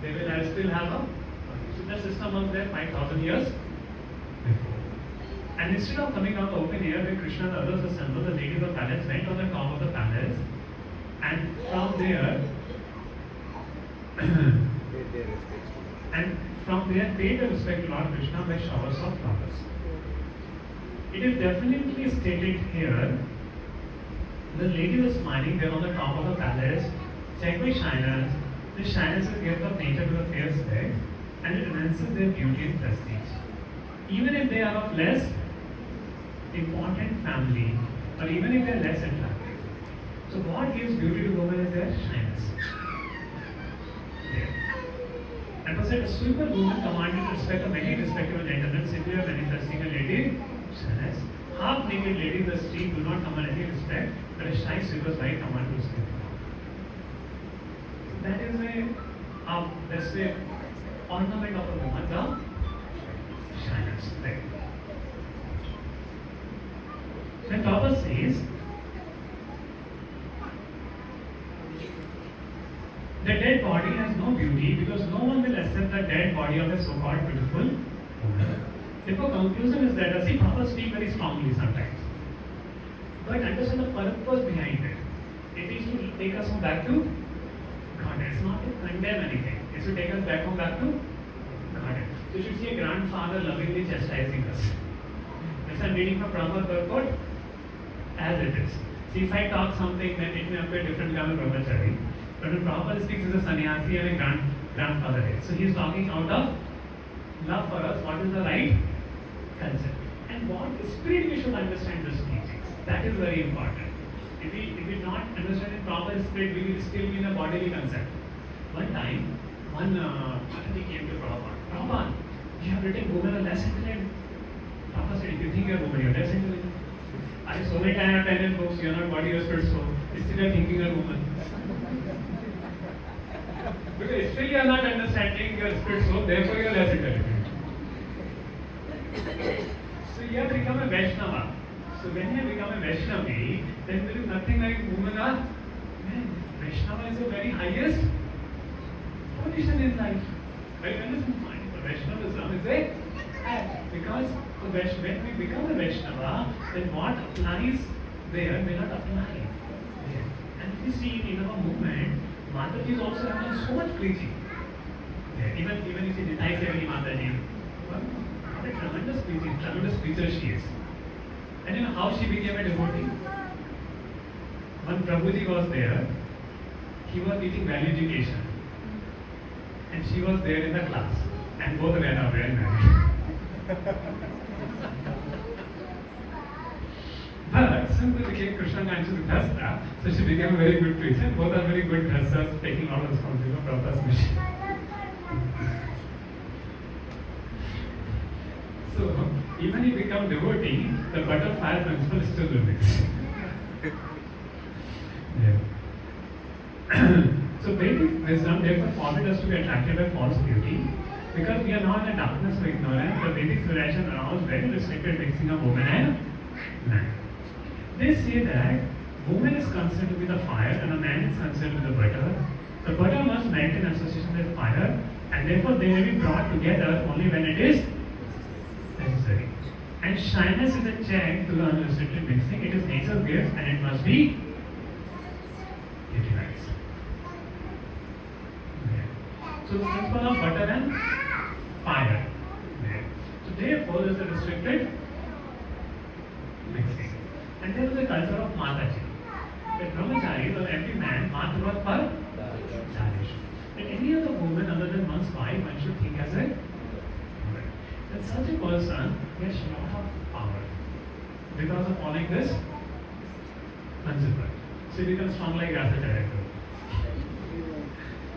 They will still have a the system was there 5,000 years before. And instead of coming out the open air where Krishna and others assembled, the ladies of the palace went on the top of the palace, and from there paid their respect to Lord Krishna by showers of flowers. It is definitely stated here, the lady was smiling there on the top of the palace, checked by shyness. This shyness is gift of nature to the fair sex, and it enhances their beauty and prestige. Even if they are of less important family, or even if they are less attractive. So what gives beauty to women is their shyness. There. And was said, a super woman commanded respect of many respectable gentlemen, simply are manifesting a lady shyness. Half naked ladies in the street do not command any respect, but a shy sweeper's wife command respect. that is a, let's say, ornament of a woman, the shyness. Right. Then Prabhupada says, the dead body has no beauty because no one will accept the dead body of a so-called beautiful woman. Therefore, conclusion is that, see, Prabhupada speak very strongly sometimes. But understand the purpose behind it. It is to take us home back to God. It's not to condemn anything. It's to take us back home back to God. So you should see a grandfather lovingly chastising us. Yes, I'm reading from Prabhupada purport as it is. See, if I talk something, then it may appear different to a brahmachari. But when Prabhupada speaks as a sannyasi and a grandfather is. So he is talking out of love for us, what is the right concept. And what spirit we should understand this teachings. That is very important. If we not understand in proper spirit, we will still be in a bodily concept. One time, one Bhakti came to Prabhupada. Prabhupada, you have written women are less intelligent. Prabhupada said, if you think you are woman, you are less intelligent. I so many times I have read in books, you are not body or spirit soul. Still you are thinking you are woman. Because still you are not understanding your spirit soul, therefore you are less intelligent. So you have become a Vaishnava. So when you become a Vaishnavi, then there is nothing like women are. Man, Vaishnava is the very highest position in life. Right? Understand? The Vaishnavism is a because when we become a Vaishnava, then what applies there may not apply there. And if you see in our movement, Mataji is also having so much preaching. Yeah. Even if you Nitai Sevani Mataji, what a tremendous preaching, tremendous preacher she is. And you know how she became a devotee? When Prabhuji was there, he was teaching value education. And she was there in the class. And both ran away and married. But since they became Krishna conscious Dhasta, so she became a very good preacher. Both are very good Dhastas, taking all the responsibility for Prabhupada's mission. So, even if you become devotee, the butterfly principle still remains. Yeah. So Vedic wisdom therefore forbid us to be attracted by false beauty because we are not in the darkness of ignorance. The Vedic civilization allows very restricted mixing of woman and man. They say that woman is considered to be the fire and a man is considered to be the butter. The butter must melt in association with fire and therefore they may be brought together only when it is necessary. And shyness is a check to the unrestricted mixing. It is nature's gift and it must be utilized. So the principle of butter and fire. So therefore there is a restricted mixing. And there is a culture of Mataji. That brahmacharis or every man, Matruvat par Charishu. That any other woman other than one's wife, one should think as a woman. That such a person gets a lot of power because of following this principle. So he becomes strong like Rasacharya.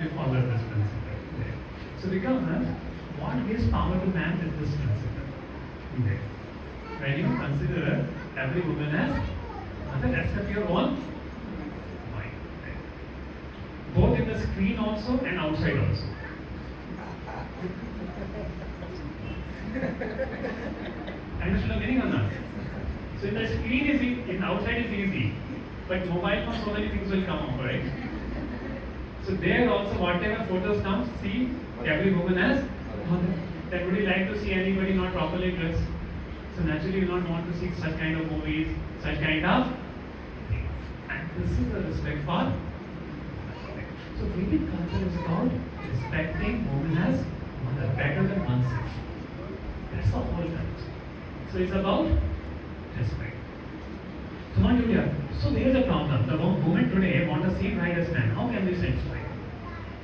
He follows this principle. So because what gives power to man is this principle. When you consider every woman as nothing except your own mind. Both in the screen also and outside also. Understand the meaning or not? So in the screen is easy, in outside is easy. But mobile phone, so many things will come up, right? So there also whatever photos come, see every woman as mother. That would you like to see anybody not properly dressed? So naturally you don't want to see such kind of movies, such kind of things. And this is the respect for. So Vedic culture is about respecting woman as mother better than oneself. That's the whole culture. So it's about respect. So not Julia. So there is a problem. The women today want the same right as men. How can we satisfy?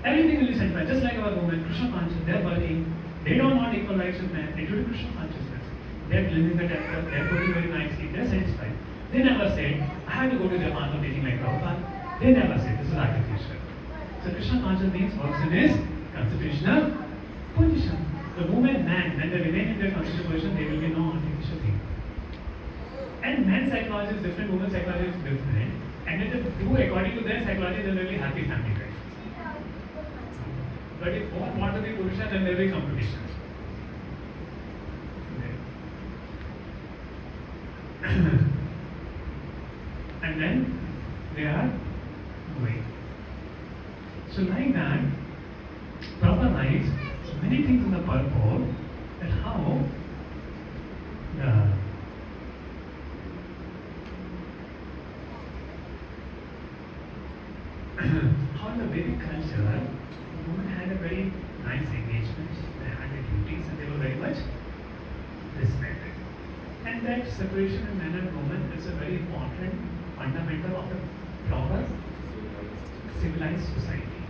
Everything will be satisfied. Just like our women, Krishna conscious, they're working. They don't want equal rights with men. They do Krishna consciousness. They're living the temple. They're cooking very nicely. They're satisfied. They never said, I have to go to Japan for teaching like Prabhupada. They never said, this is artificial. So Krishna conscious means works in his constitutional position. The moment man, when they remain in their constitutional position, there will be no artificial thing. And men's psychology is different, women's psychology is different. And if they do according to their psychology, then they will be happy family life. But if both want to be Purusha, then there will be competition. And then they are going. So like that, Prabhupada writes many things in the purport that how how in the Vedic culture, women had a very nice engagement, they had their duties and they were very much respected. And that separation in men and women is a very important fundamental of a proper civilized society.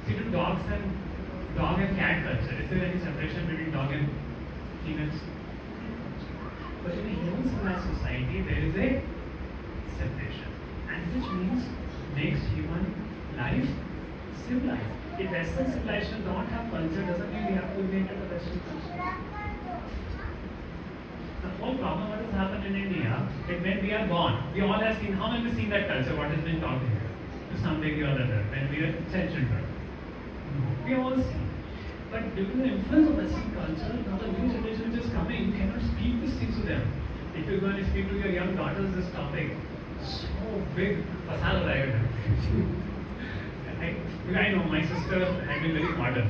See, to dog and cat culture, is there any separation between dog and humans? But in a human civilized society, there is a separation, and which means makes human life civilized. If Western civilization don't have culture, doesn't mean we have to make it a Western culture. The whole problem what has happened in India is when we are born, we all have seen, how many seen that culture, what has been taught here, to something or other, when we are children. We all see. But due to the influence of Western culture, now the new generation which is coming, you cannot speak these things to them. If you go and speak to your young daughters this topic, so big, pasal ho jayega. I know my sister had been very modern.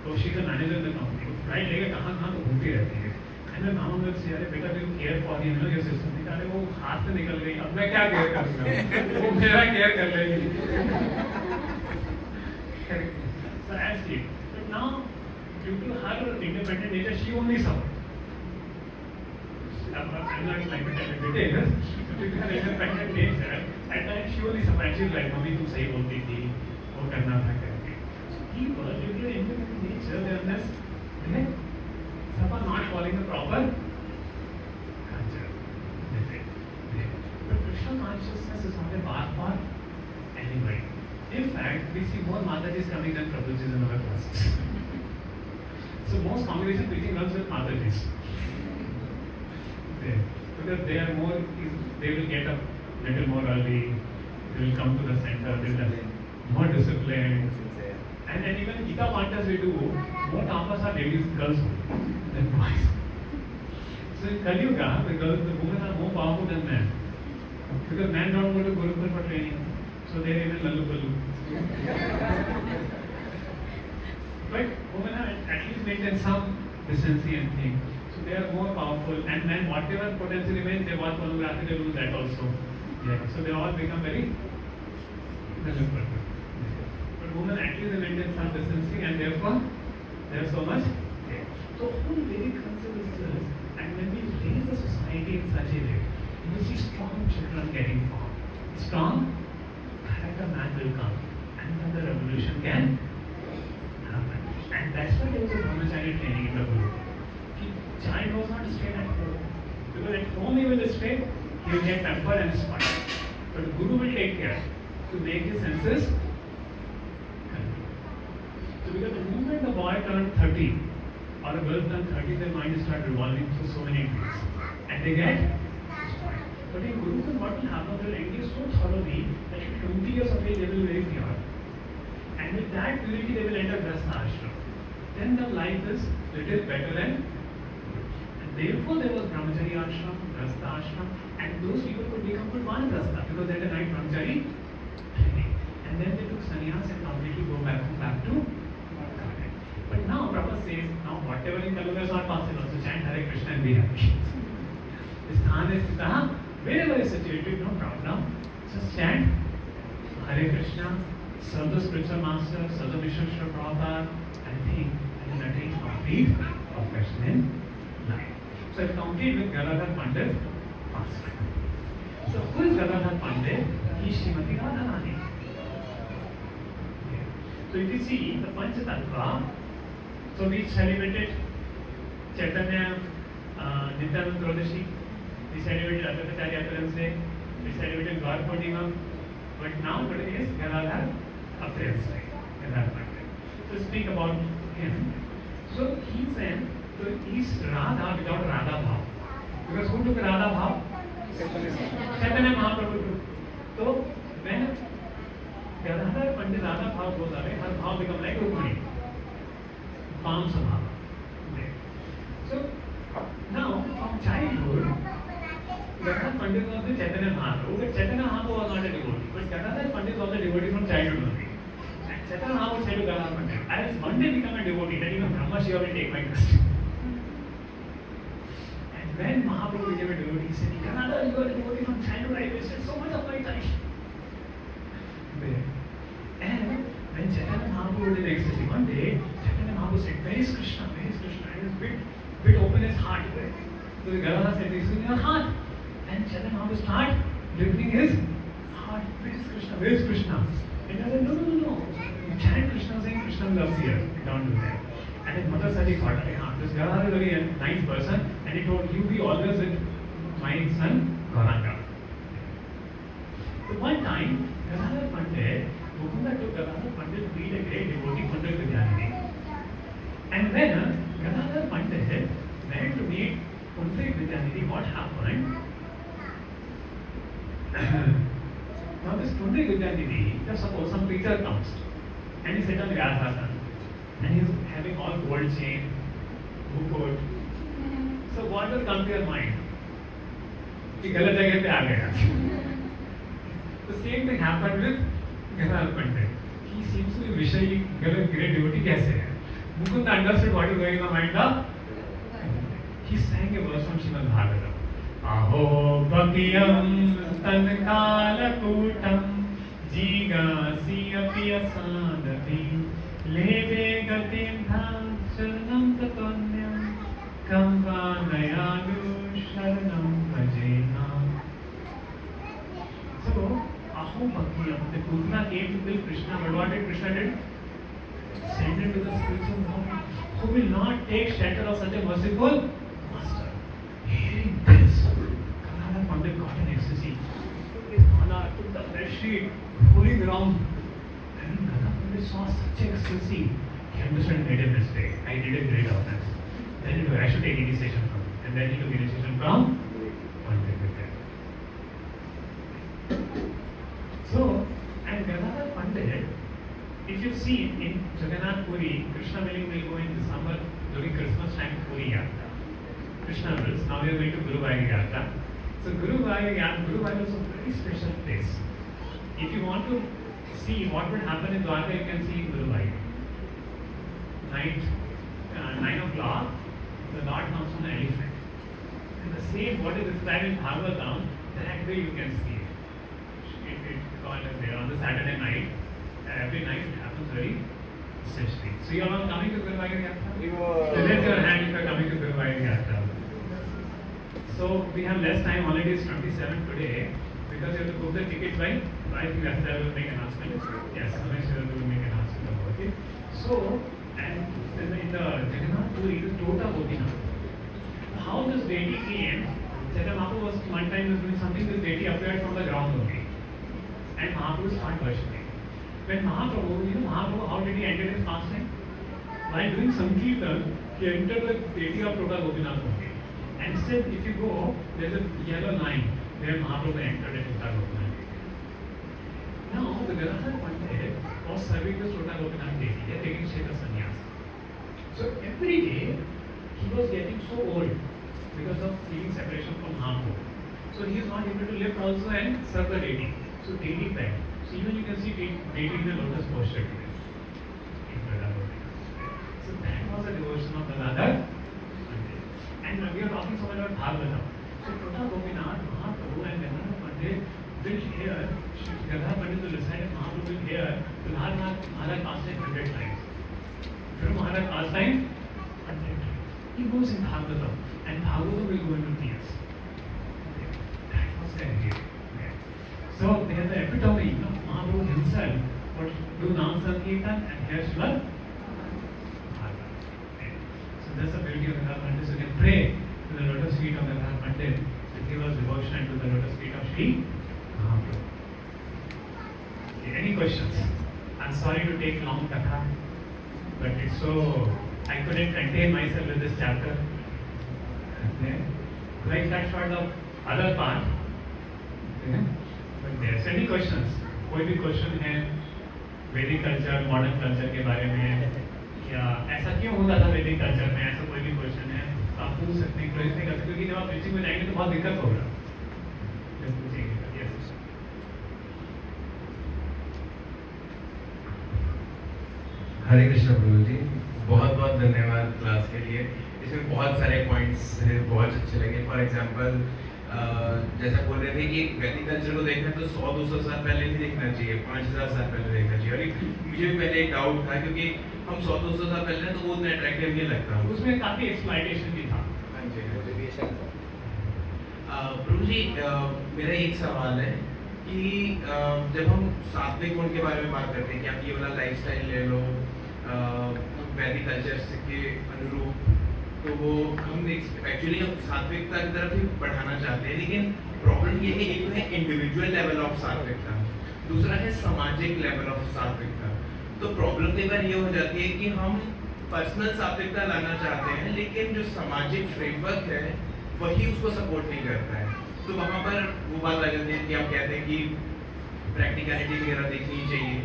So she's a manager in the company. Flight लेके कहाँ तो घूमती रहती है. And then मामा लोग से यारे बेटा भी care for रही है ना ये सिस्टम निकाले वो हाथ से निकल गई. अब मैं क्या care करूँगा? वो मेरा care कर लेगी. So that's it. But now, due to her independent nature, she only suffered. I'm not like to tell you details. Due to her independent nature, at times she only suffered. She's like, "Mummy, तुम सही बोलती थी, वो करना था करके." People, due to their independent nature, they suffer not following the proper culture. But Krishna consciousness is not a bar for anybody. In fact, we see more Matajis coming than Prabhujis in our classes. So most congregation preaching runs with Matajis. Because they are more, they will get up little more early, they will come to the center, they will have more discipline. And even Gita Pantas we do, more tapas are ladies, girls than boys. So in Kali Yuga, the women are more powerful than men. Because men don't go to Gurukul for training. So they are even lallu ballu. But women have at least maintained some decency and thing. So they are more powerful. And men, whatever potential remains, they watch pornography, they lose that also. Yeah. So they all become very lallu ballu. But women at least maintain some decency and therefore they are so much. Yeah. So whole Vedic concept is this. And when we raise the society in such a way, you see strong children getting formed. Strong character man will come, and then the revolution can happen. And that's why there was a brahmachari training in the Guru. The child was not straight at home. Because at home he will straight, he will get pampered and spoiled. But the Guru will take care to make his senses complete. So because the moment the boy turned 30, or the girl turned 30, their mind starts revolving through so many things. And they get spoiled. But in Gurukul, what will happen? They will engage so thoroughly that at 20 years of age, they will be very pure. And with that purity, they will enter Grastha Ashram. Then the life is little better than. And therefore, there was Brahmachari Ashram, Grastha Ashram, and those people could become good Vanaprastha because they had a night Brahmachari training. And then they took sannyas and completely go back to Godhead. But now, Prabhupada says, now whatever in Kaluga is not possible, so chant Hare Krishna and be happy. This Sthan is Sita. Wherever is situated, no problem. Just chant Hare Krishna, serve the spiritual master, serve the Vishnu Shri Prabhupada, and think and then attain complete perfection in life. So I complete with Gadadhar Pandit Pastor. So who is Gadadhar Pandit? He is Srimati Radharani. Okay. So if you see the Panchatattva, so we celebrated Chaitanya Nityananda Trodashi. We celebrated Advaitacharya Appearance Day, we celebrated Gaur Purnima, but now today is Gadadhar Appearance Day, Gadadhar Pandit. So speak about him. So he said, so he's Radha without Radha Bhav. Because who took Radha Bhav? Chaitanya Mahaprabhu took. So when Gadadhar Pandit Radha Bhav goes away, her Bhav becomes like Rukmani. calm स्वभाव. So now from childhood, Gadadhar Pandit was with Chaitanya Mahaprabhu, but Chaitanya Mahaprabhu was not a devotee. But Gadadhar Pandit was a devotee from childhood only. And Chaitanya Mahaprabhu said to Gadadhar Pandit, I will one day become a devotee, then even Brahma Shiva will take my custody. And when Mahaprabhu became a devotee, he said, Gadadhar, you are a devotee from childhood, I wasted so much of my time. And when Chaitanya Mahaprabhu did ecstasy, one day, Chaitanya Mahaprabhu said, where is Krishna? Where is Krishna? And he was bit open his heart. So the Gadadhar said, this is in your heart. And Chaitanya Mahaprabhu started lifting his heart. Where is Krishna? Where is Krishna? And I said, no. You chant Krishna saying Krishna loves you. Don't do that. And then Mother Sati thought, this Gadadhar is a very nice person. And he told, you be always with my son, Gauranga. So one time, Gadadhar Pandit, Mukunda took Gadadhar Pandit to meet a great devotee, Pandit Vidyanidhi. And when Gadadhar Pandit went to meet Pandit Vidyanidhi, what happened? Now this Pandit Vidyanidhi, just suppose some preacher comes and he sits on the Vyasasana and he is having all gold chain, coat. So what will come to your mind? कि गलत जगह पे आ गया. The same thing happened with Gadadhar Pandit. He seems to be Vishay, great devotee कैसे है? Mukunda understood what is going on in the mind of. He sang a verse from Srimad Bhagavatam. Aho bhakiyam tankalakutam jigasi apiyasadati leve gatim dham sharanam tatonyam kamvanayanu sharanam bhajena. So, Aho bhakiyam, the Putana came to kill Krishna, but what did Krishna do? Send him to the spiritual world, who will not take shelter of such a merciful master. Hearing this, Gadadhar Pandit got an ecstasy. Took his mala, took the bed sheet, rolling around. And when Gadadhar Pandit saw such ecstasy, he understood and made a mistake. I did a great offense. Then I should take initiation from him. And then he took initiation from Pandit. So, and Gadadhar Pandit, if you see in Jagannath Puri, Krishna will go in December during Christmas time Puri Yatra. Krishna wills. Now we are going to Guruvayur Yatra. So Guruvayur is a very special place. If you want to see what will happen in Dwarka, you can see in Guruvayur. Night, 9 o'clock, the Lord comes on an elephant. And the same what is described in Bhagavatam, that way you can see it. It's called there on the Saturday night. Every night it happens very essentially. So you are all coming to Guruvayur Yatra? Raise your hand if you are coming to Guruvayur Yatra. So we have less time, already it's 27 today, because you have to book the tickets by, I think that's will make announcement. Yes, Ramesh will make announcement about it. So, and in the Jagannath Puri, it is Tota Gopinath. How this deity came, Chaitanya Mahaprabhu was one time was doing something, this deity appeared from the ground only. And Mahaprabhu started worshipping. When Mahaprabhu, how did he enter his fasting? While doing Sankirtan, he entered the deity of Tota Gopinath only. And said, if you go, there is a yellow line where Mahaprabhu entered at Tota Gopinath. Now, the Gadadhar Pandit was serving the Tota Gopinath deity. They are taking Sheta Sannyas. So, every day, he was getting so old because of feeling separation from Mahaprabhu. So, he is not able to lift also and serve the deity. So, daily bed. So, even you can see deity in the lotus posture today. So, that was a devotion of Gadadhar. And we are talking so much about Bhagavatam. So Tota Gopinath, Mahaprabhu and Gadadhar Pandit will hear, Gadadhar Pandit will recite and Mahaprabhu will hear Prahlad Maharaj pastime 100 times. Guru Maharaj pastime 100 times. He goes in Bhagavatam and Bhagavatam will go into tears. That was the idea. So they are the epitome of Mahaprabhu himself would do Nam Sankirtan and hear Srimad Bhagavatam. So that's the beauty of Gadadhar Pandit. So you can pray to the lotus feet of Gadadhar Pandit to give us devotion to the lotus feet of Sri Mahaprabhu. Okay, any questions? I'm sorry to take long katha, but it's so, I couldn't contain myself with this chapter. Okay. Like that sort of other part. Okay. But there's any questions? कोई भी question है वैदिक culture modern culture के बारे में या ऐसा क्यों होता था वैदिक कल्चर में, ऐसा कोई भी क्वेश्चन है तो आप पूछ सकते हैं, क्वेश्चन नहीं कर सकते, क्योंकि जब आप टीचिंग में जाएंगे तो बहुत दिक्कत होगा जब पूछेंगे। यस हरे कृष्ण प्रभु जी, बहुत बहुत धन्यवाद क्लास के लिए। इसमें बहुत सारे पॉइंट्स बहुत अच्छे लगे। फॉर एग्जांपल जैसा बोल रहे थे कि वैदिक कल्चर को देखना तो 100-200 साल पहले नहीं देखना चाहिए, 5000 साल पहले देखना चाहिए। और मुझे भी पहले एक डाउट था, क्योंकि हम 100-200 साल पहले तो वो उतना अट्रैक्टिव नहीं लगता। उसमें काफ़ी एक्सप्लॉइटेशन भी था। हाँ जी। Motivation था। प्रभु जी, मेरा एक सवाल है कि जब हम सात्विक गुण के बारे में बात करते हैं कि आप ये वाला लाइफस्टाइल ले लो वैदिक कल्चर के अनुरूप, तो वो हम एक्चुअली सात्विकता की तरफ ही बढ़ाना चाहते हैं, लेकिन प्रॉब्लम ये है, एक तो है इंडिविजुअल लेवल ऑफ सात्विकता, दूसरा है सामाजिक लेवल ऑफ सात्विकता। तो प्रॉब्लम कई बार ये हो जाती है कि हम पर्सनल सात्विकता लाना चाहते हैं, लेकिन जो सामाजिक फ्रेमवर्क है वही उसको सपोर्ट नहीं करता है। तो वहाँ पर वो बात आ जाती है कि आप कहते हैं कि प्रैक्टिकलिटी वगैरह देखनी चाहिए।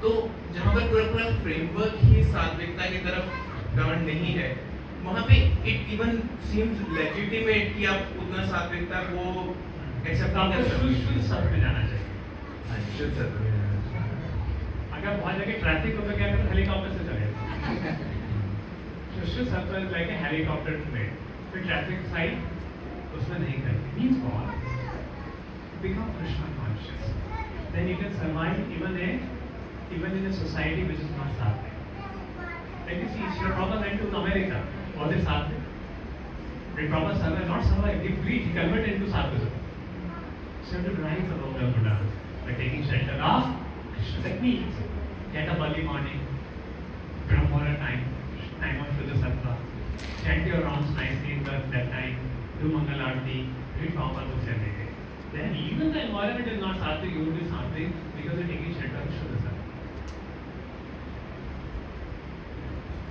तो जहाँ पर पूरा फ्रेमवर्क ही सात्विकता की तरफ टर्न नहीं है, वहाँ पे इट इवन सीम्स लेजिटिमेट कि आप उतना सात्विकता को एक्सेप्ट नहीं कर सकते। शुद्ध सत्व में जाना चाहिए। शुद्ध सत्व में जाना चाहिए। अगर बहुत जगह ट्रैफिक हो तो क्या करें, हेलीकॉप्टर से चले। शुद्ध सत्व इज लाइक ए हेलीकॉप्टर में, फिर ट्रैफिक साइड उसमें नहीं करते। Means what? Become Krishna conscious, then you can survive even in a society which is not Sattvic. Like you see, Srila Prabhupada went to America. Was it Sattvic? Did Prabhupada survive? Not survive. He preached, he converted into Sattvism. So you have to rise above the Buddha by taking shelter of Krishna techniques. Get up early morning, Brahmora time of Shuddha Sattva. Chant your rounds nicely in that time. Do Mangal Aarti. Read Prabhupada books every day. Then even the environment is not Sattvic, you will be Sattvic because you're taking shelter of Shuddha Sattva.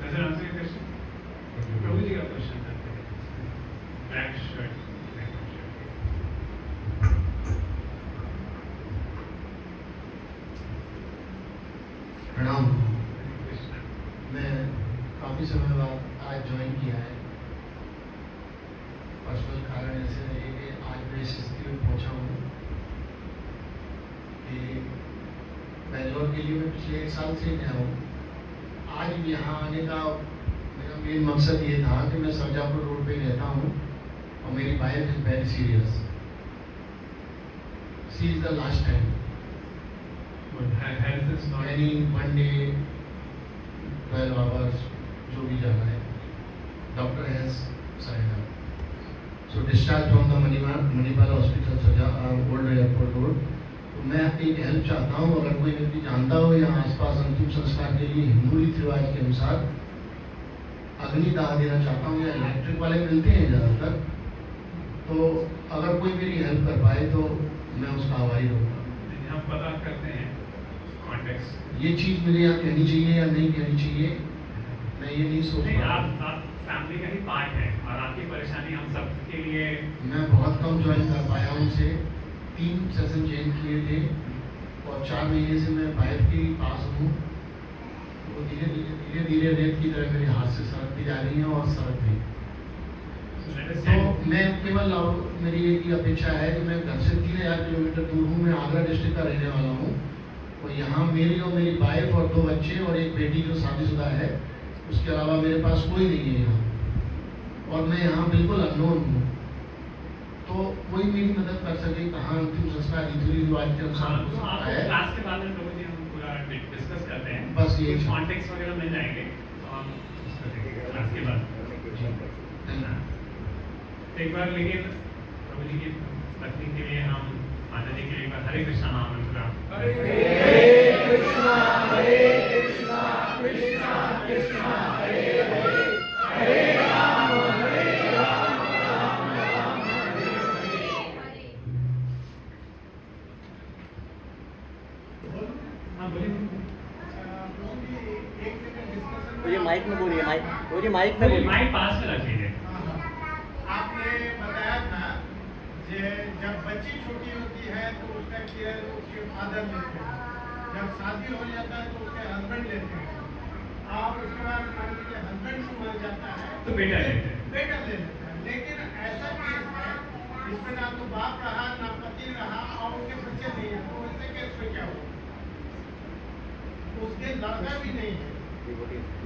Does that answer your question? Prabhu ji का question था। Black shirt, black shirt. प्रणाम। Krishna. मैं काफ़ी समय बाद आज join किया है। पर्सनल कारण ऐसे रहे कि आज मैं इस स्थिति में पहुंचा हूँ कि बैंगलोर के लिए मैं पिछले 1 साल से गया हूँ। आज यहाँ आने का मेरा मेन मकसद ये था कि मैं सरजापुर रोड पे रहता हूँ और मेरी wife is very serious. She is the last time Health is not. Any 1 day 12 hours जो भी जाना है, doctor has signed up. So discharge from the Manipal hospital सजा ओल्ड एयरपोर्ट रोड। तो मैं एक हेल्प चाहता हूँ, अगर कोई व्यक्ति जानता हो या आसपास अंतिम संस्कार के लिए हिंदू रीति रिवाज के अनुसार अग्निदाह देना चाहता हूँ, या इलेक्ट्रिक वाले मिलते हैं ज़्यादातर, तो अगर कोई मेरी हेल्प कर पाए तो मैं उसका आभारी रहूँगा। हम पता करते हैं कॉन्टेक्स्ट। ये चीज़ मुझे यहाँ कहनी चाहिए या नहीं कहनी चाहिए, मैं ये नहीं सोच नहीं, पा रहा। आप फैमिली का ही पार्ट है और आपकी परेशानी हम सब के लिए। मैं बहुत कम ज्वाइन कर पाया हूँ उनसे। 3 सेशन चेंज किए थे और 4 महीने से मैं वाइफ के पास हूँ। वो धीरे धीरे रेत की तरह मेरे हाथ से सरकती जा रही हैं और सरक गई। तो मैं केवल मेरी एक ही अपेक्षा है कि मैं घर से 3000 किलोमीटर दूर हूँ। मैं आगरा डिस्ट्रिक्ट का रहने वाला हूँ और यहाँ मेरी और मेरी वाइफ और 2 बच्चे और एक बेटी जो शादीशुदा है, उसके अलावा मेरे पास कोई नहीं है यहाँ, और मैं यहाँ बिल्कुल अननोन हूँ। तो कोई मेरी मदद कर सके, कहाँ अंतिम संस्कार रीति रिवाज के अनुसार हो सकता है। क्लास के बाद में प्रभु जी हम पूरा डिस्कस करते हैं, बस ये कॉन्टेक्स्ट वगैरह मिल जाएंगे तो हम क्लास के बाद। एक बार लेकिन प्रभु जी की पत्नी के लिए हम माता जी के लिए हरे कृष्णा नाम मंत्र। हरे कृष्णा कृष्णा कृष्णा हरे हरे, हरे राम राम राम हरे हरे। हाँ बोलिए। बोलिए माइक में बोलिए, माइक में बोलिए। माइक पास में रखिए। आपने बताया था कि जब बच्ची छोटी होती है तो उसका केयर उसके फादर लेते हैं, जब शादी हो जाता है तो उसके हस्बैंड लेते हैं। और उसके बाद मान लीजिए हस्बैंड से मर जाता है तो बेटा लेते हैं। बेटा ले लेता है। लेकिन ऐसा केस है जिसमें ना तो बाप रहा ना पति रहा और उसके बच्चे नहीं है, तो ऐसे केस में क्या होगा? उसके लड़का भी नहीं है।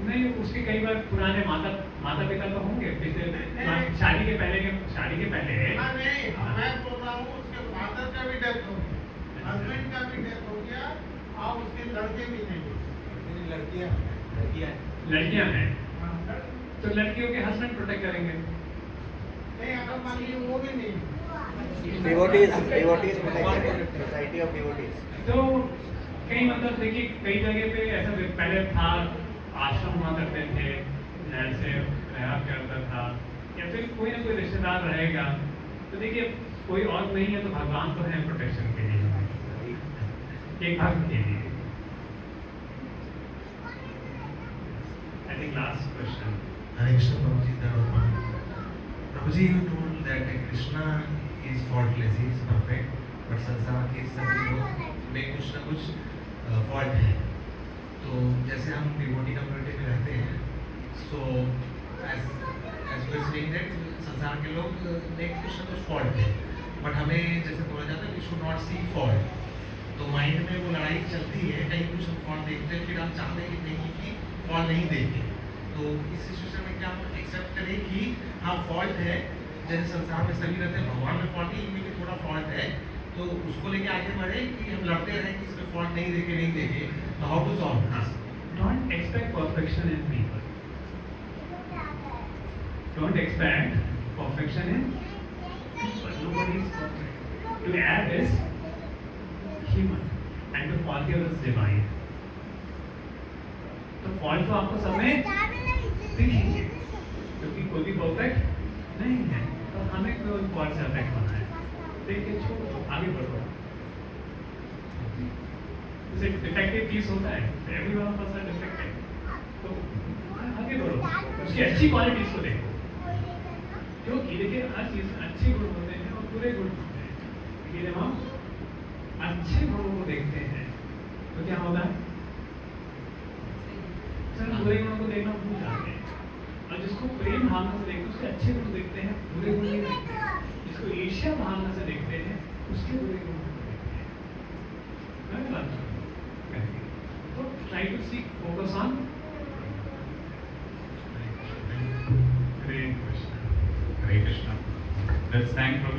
नहीं, उसके कई बार पुराने माता पिता तो होंगे पिछले नहीं। शादी के पहले हाँ नहीं, मैं बोल रहा हूँ उसके फादर का भी डेथ हो गया, हस्बैंड का भी डेथ हो गया और उसके लड़के भी नहीं है। लड़कियां हैं हाँ, लड़- तो लड़कियों के हस्बैंड प्रोटेक्ट करेंगे। नहीं, अगर मान लीजिए वो भी नहीं है। Devotees society of devotees. तो कई मतलब देखिए कई जगह पे ऐसा पहले था, आश्रम हुआ करते थे, ऐसे रहा करता था, या फिर कोई ना कोई रिश्तेदार रहेगा। तो देखिए कोई और नहीं है तो भगवान तो है प्रोटेक्शन के लिए, एक भक्त के लिए। I think last question. Hare Krishna, Prabhuji, Prabhuji, you told that Krishna is faultless, he is perfect, but संसार के सभी लोग में कुछ न कुछ फॉल्ट है। तो जैसे हम डिवोटी कम्युनिटी में रहते हैं, सो as we are saying that संसार के लोग में कुछ न कुछ फॉल्ट है, बट हमें जैसे बोला जाता है we should not see fault। तो माइंड में वो लड़ाई चलती है, कहीं कुछ हम फॉल्ट देखते हैं, फिर हम चाहते हैं कि नहीं कि फॉल्ट नहीं देखें। तो इस सिचुएशन में क्या हम एक्सेप्ट करें कि हाँ फॉल्ट है, जैसे संसार में सभी रहते हैं, भगवान में फॉल्ट नहीं, इनमें भी थोड़ा फॉल्ट है, तो उसको लेके आगे बढ़े कि हम लड़ते रहें कि इसमें फॉल्ट नहीं देखे, तो how to solve this? Don't expect perfection in people. Don't expect perfection in people. Nobody is perfect. To err is human, and to forgive is divine. तो फॉल्ट तो आपको सब में दिखेंगे, क्योंकि कोई भी परफेक्ट नहीं है, तो हमें कोई फॉल्ट से अफेक्ट होना है। देखिए छोड़ो, आगे बढ़ो। जैसे डिफेक्टिव पीस होता है, everyone of us are defective, तो आगे बढ़ो, उसकी अच्छी क्वालिटीज को देखो। क्योंकि देखिए हर चीज में अच्छे गुण होते हैं और बुरे गुण होते हैं, लेकिन जब हम अच्छे गुणों को देखते हैं तो क्या होता है, सर बुरे गुणों को देखना भूल जाते हैं, और जिसको प्रेम भावना से देखते हैं उसके अच्छे गुण देखते हैं, बुरे गुण नहीं देखते हैं। जिसको ईर्ष्या भावना से देखते हैं उसके बुरे गुण देखते हैं। मैं बात तो try to see focus on Hare Krishna. Let's thank Prabhuji.